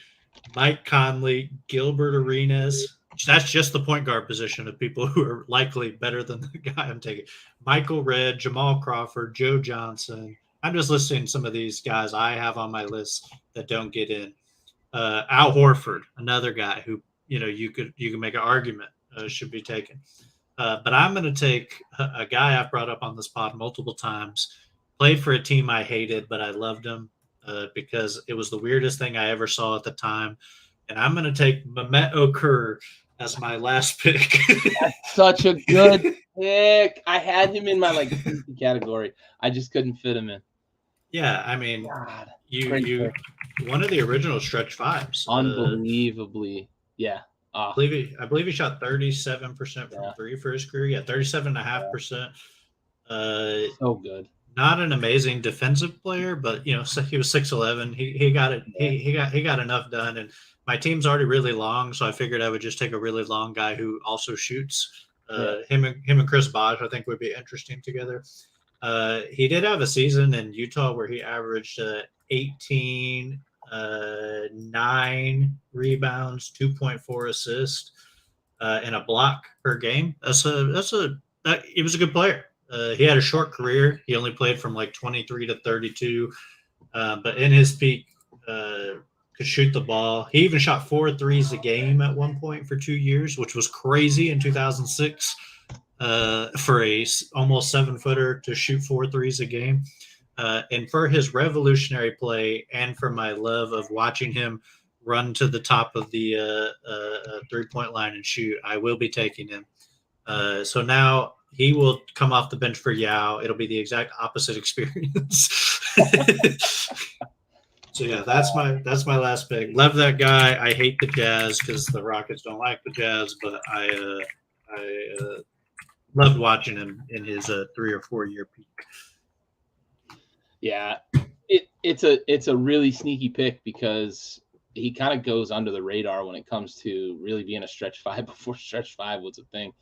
Mike Conley, Gilbert Arenas, That's just the point guard position of people who are likely better than the guy I'm taking. Michael Redd, Jamal Crawford, Joe Johnson. I'm just listing some of these guys I have on my list that don't get in. Al Horford, another guy who you can make an argument should be taken. But I'm going to take a guy I've brought up on this pod multiple times. Played for a team I hated, but I loved him because it was the weirdest thing I ever saw at the time. And I'm going to take Mehmet Okur as my last pick. That's such a good pick. I had him in my category. I just couldn't fit him in. Yeah, I mean, God, you one of the original stretch fives. Unbelievably, yeah. I believe he shot 37% from three for his career. Yeah, 37.5%. So good. Not an amazing defensive player, but he was 6'11". He got it. He got enough done. And my team's already really long, so I figured I would just take a really long guy who also shoots. Him and Chris Bosh, I think, would be interesting together. He did have a season in Utah where he averaged 18, 9 rebounds, 2.4 assists, and a block per game. He was a good player. He had a short career. He only played from 23 to 32, but in his peak, could shoot the ball. He even shot 4 threes a game at one point for 2 years, which was crazy in 2006 for a almost 7-footer to shoot 4 threes a game. And for his revolutionary play and for my love of watching him run to the top of the three-point line and shoot, I will be taking him. So now he will come off the bench for Yao. It'll be the exact opposite experience. So yeah, that's my last pick. Love that guy. I hate the Jazz because the Rockets don't like the Jazz, but I loved watching him in his 3 or 4 year peak. Yeah, it's a really sneaky pick because he kind of goes under the radar when it comes to really being a stretch five before stretch five was a thing.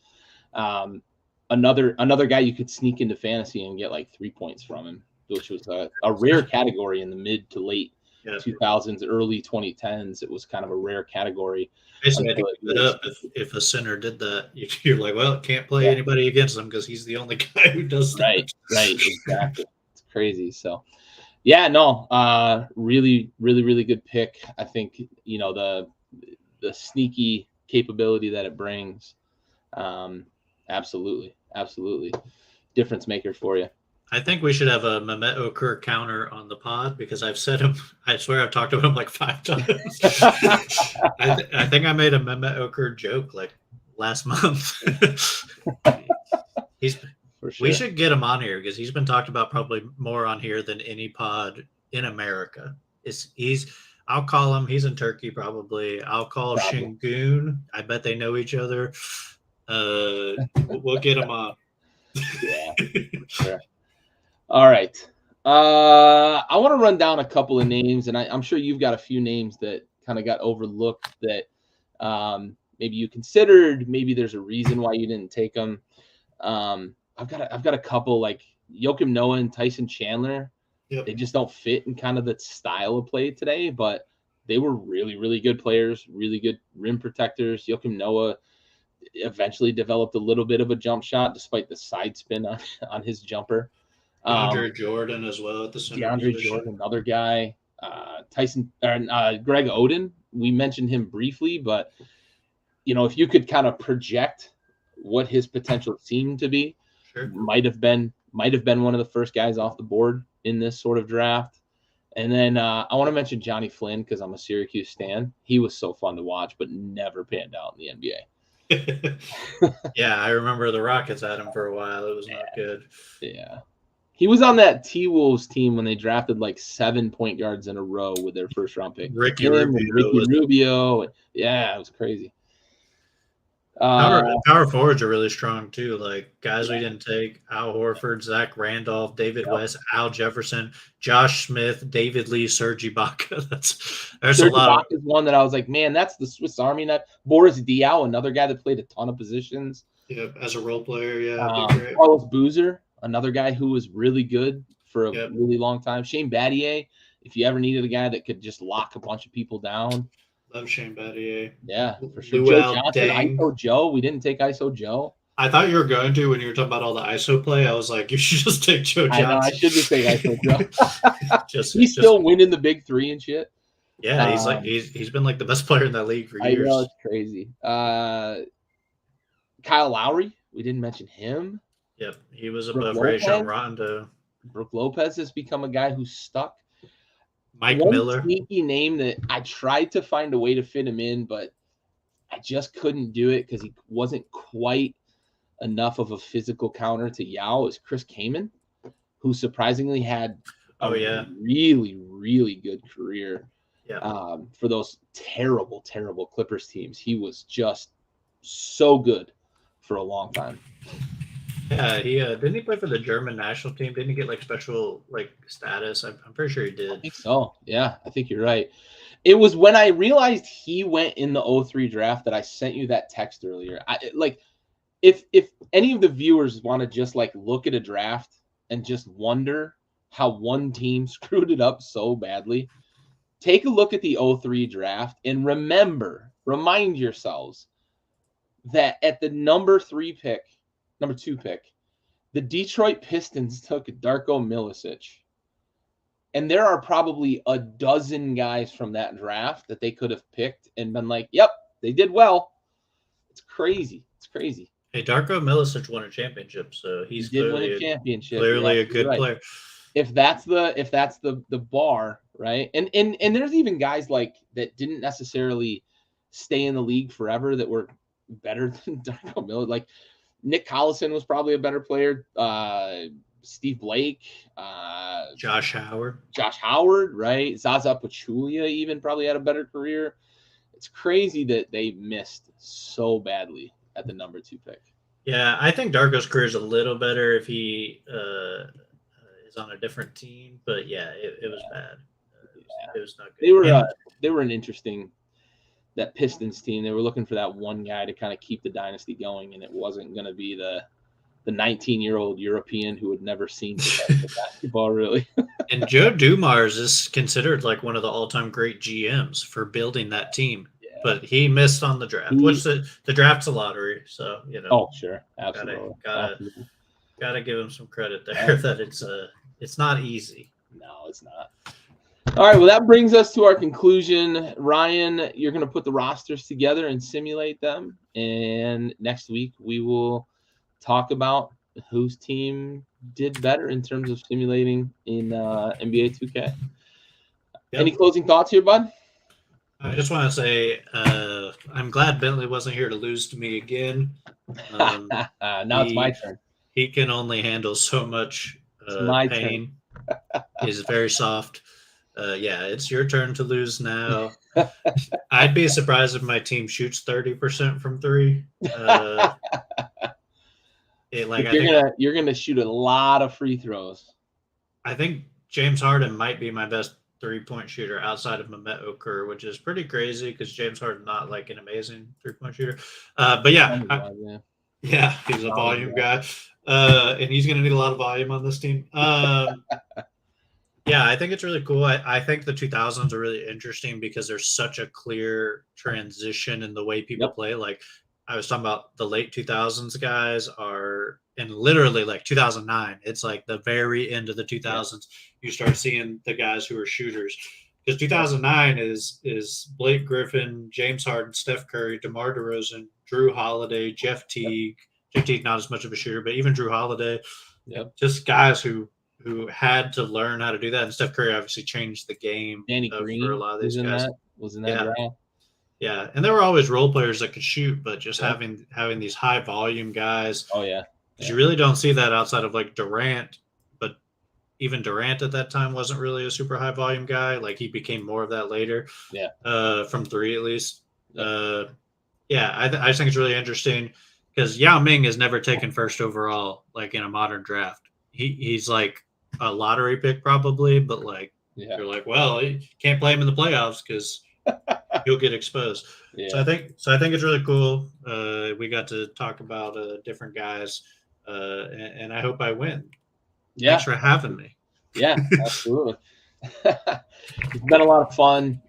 Another guy you could sneak into fantasy and get 3 points from him, which was a rare category in the mid to late 2000s, early 2010s. It was kind of a rare category. Basically, I think it up if a center did that, you're like, well, can't play anybody against him because he's the only guy who does that. Right, exactly. It's crazy. So, yeah, no, really, really, really good pick. I think the sneaky capability that it brings, absolutely difference maker for you. I think we should have a Mehmet Okur counter on the pod because I've said him. I swear I've talked about him 5 times. I think I made a Mehmet Okur joke last month. We should get him on here because he's been talked about probably more on here than any pod in America. I'll call him. He's in Turkey probably. I'll call Şengün. I bet they know each other. We'll get him on. Yeah, sure. All right. I want to run down a couple of names, and I'm sure you've got a few names that kind of got overlooked that maybe you considered. Maybe there's a reason why you didn't take them. I've got a couple like Joakim Noah and Tyson Chandler. Yep. They just don't fit in kind of the style of play today, but they were really, really good players, really good rim protectors. Joakim Noah eventually developed a little bit of a jump shot despite the side spin on his jumper. DeAndre Jordan as well at the center. DeAndre Jordan, another guy. Greg Oden, we mentioned him briefly, but if you could kind of project what his potential seemed to be, sure. might have been one of the first guys off the board in this sort of draft. And then I want to mention Johnny Flynn because I'm a Syracuse stan. He was so fun to watch, but never panned out in the NBA. Yeah, I remember the Rockets had him for a while. It was not good. Yeah. He was on that T-Wolves team when they drafted 7 point guards in a row with their first round pick. Ricky Rubio. Yeah, it was crazy. Power forwards are really strong too. Guys we didn't take: Al Horford, Zach Randolph, David West, Al Jefferson, Josh Smith, David Lee, Serge Ibaka. There's Serge a lot. Ibaka is one that I was like, man, that's the Swiss Army knife. Boris Diaw, another guy that played a ton of positions. Yeah, as a role player. Yeah, Carlos Boozer, another guy who was really good for a really long time. Shane Battier, if you ever needed a guy that could just lock a bunch of people down. Love Shane Battier. Yeah, for sure. Joe Luau Johnson, Deng. ISO Joe. We didn't take ISO Joe. I thought you were going to when you were talking about all the ISO play. I was like, you should just take Joe I know, I Johnson. should just take ISO Joe. just He's still winning the big three and shit. yeah, he's been like the best player in that league for years. I know, it's crazy. Kyle Lowry, we didn't mention him. Yep, he was above Rajon Rondo. Brook Lopez has become a guy who's stuck. Mike One Miller. sneaky name that I tried to find a way to fit him in, but I just couldn't do it because he wasn't quite enough of a physical counter to Yao. Is Chris Kaman, who surprisingly had a really, really good career. Yeah. For those terrible, terrible Clippers teams. He was just so good for a long time. Yeah, he didn't he play for the German national team? Didn't he get like special like status? I'm pretty sure he did. I think so. Yeah, I think you're right. It was when I realized he went in the 03 draft that I sent you that text earlier. If any of the viewers want to just like look at a draft and just wonder how one team screwed it up so badly, take a look at the 03 draft and remind yourselves that at the number 2 pick, the Detroit Pistons took Darko Milicic. And there are probably a dozen guys from that draft that they could have picked and been like, yep, they did well. It's crazy. It's crazy. Hey, Darko Milicic won a championship, so he did win a championship. Clearly a good player. If that's the bar, right? And there's even guys like that didn't necessarily stay in the league forever that were better than Darko Milicic. Like Nick Collison was probably a better player. Steve Blake, Josh Howard, right? Zaza Pachulia even probably had a better career. It's crazy that they missed so badly at the number 2 pick. Yeah, I think Darko's career is a little better if he is on a different team, but yeah, it was bad. It was not good. They were an interesting, that Pistons team. They were looking for that one guy to kind of keep the dynasty going, and it wasn't going to be the 19-year-old European who had never seen basketball, really. And Joe Dumars is considered like one of the all-time great GMs for building that team. Yeah. But he missed on the draft, which the draft's a lottery. So, you know. Oh, sure. Absolutely. Gotta give him some credit there that it's not easy. No, it's not. All right, well, that brings us to our conclusion. Ryan, you're going to put the rosters together and simulate them. And next week we will talk about whose team did better in terms of simulating in NBA 2K. Yep. Any closing thoughts here, bud? I just want to say I'm glad Bentley wasn't here to lose to me again. Now it's my turn. He can only handle so much pain. He's very soft. Yeah, it's your turn to lose now. I'd be surprised if my team shoots 30% from 3. You're gonna shoot a lot of free throws. I think James Harden might be my best 3-point shooter outside of Mehmet Okur, which is pretty crazy because James Harden's not like an amazing 3-point shooter. But yeah, he's a volume guy, and he's gonna need a lot of volume on this team. Yeah, I think it's really cool. I think the 2000s are really interesting because there's such a clear transition in the way people play. Like I was talking about the late 2000s guys are, and literally like 2009, it's like the very end of the 2000s. You start seeing the guys who are shooters. Because 2009 is Blake Griffin, James Harden, Steph Curry, DeMar DeRozan, Drew Holiday, Jeff Teague. Jeff Teague, not as much of a shooter, but even Drew Holiday. Just guys who had to learn how to do that. And Steph Curry obviously changed the game for a lot of these guys. Was in that draft. Yeah, and there were always role players that could shoot, but just having these high volume guys. Oh yeah. You really don't see that outside of like Durant, but even Durant at that time wasn't really a super high volume guy. Like he became more of that later. Yeah. From 3 at least. I just think it's really interesting because Yao Ming is never taken first overall like in a modern draft. He's like a lottery pick probably, but like you're like, well, you can't play him in the playoffs because he'll get exposed. Yeah. So I think it's really cool. We got to talk about different guys, and I hope I win. Yeah. Thanks for having me. Yeah, absolutely. It's been a lot of fun.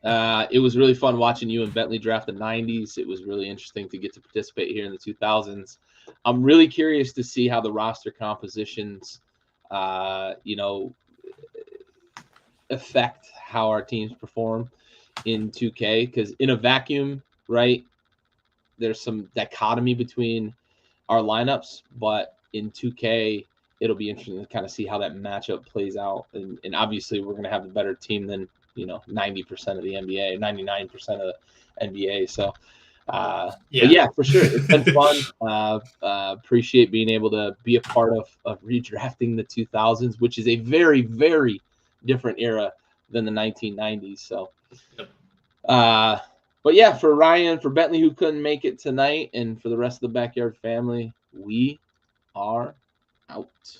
It was really fun watching you and Bentley draft the 90s. It was really interesting to get to participate here in the 2000s. I'm really curious to see how the roster compositions, affect how our teams perform in 2K. Because in a vacuum, right, there's some dichotomy between our lineups, but in 2K, it'll be interesting to kind of see how that matchup plays out. And obviously, we're going to have a better team than 90% of the NBA, 99% of the NBA. So, but yeah, for sure, it's been fun. Appreciate being able to be a part of redrafting the 2000s, which is a very, very different era than the 1990s. So, but yeah, for Ryan, for Bentley, who couldn't make it tonight, and for the rest of the Backyard family, we are out.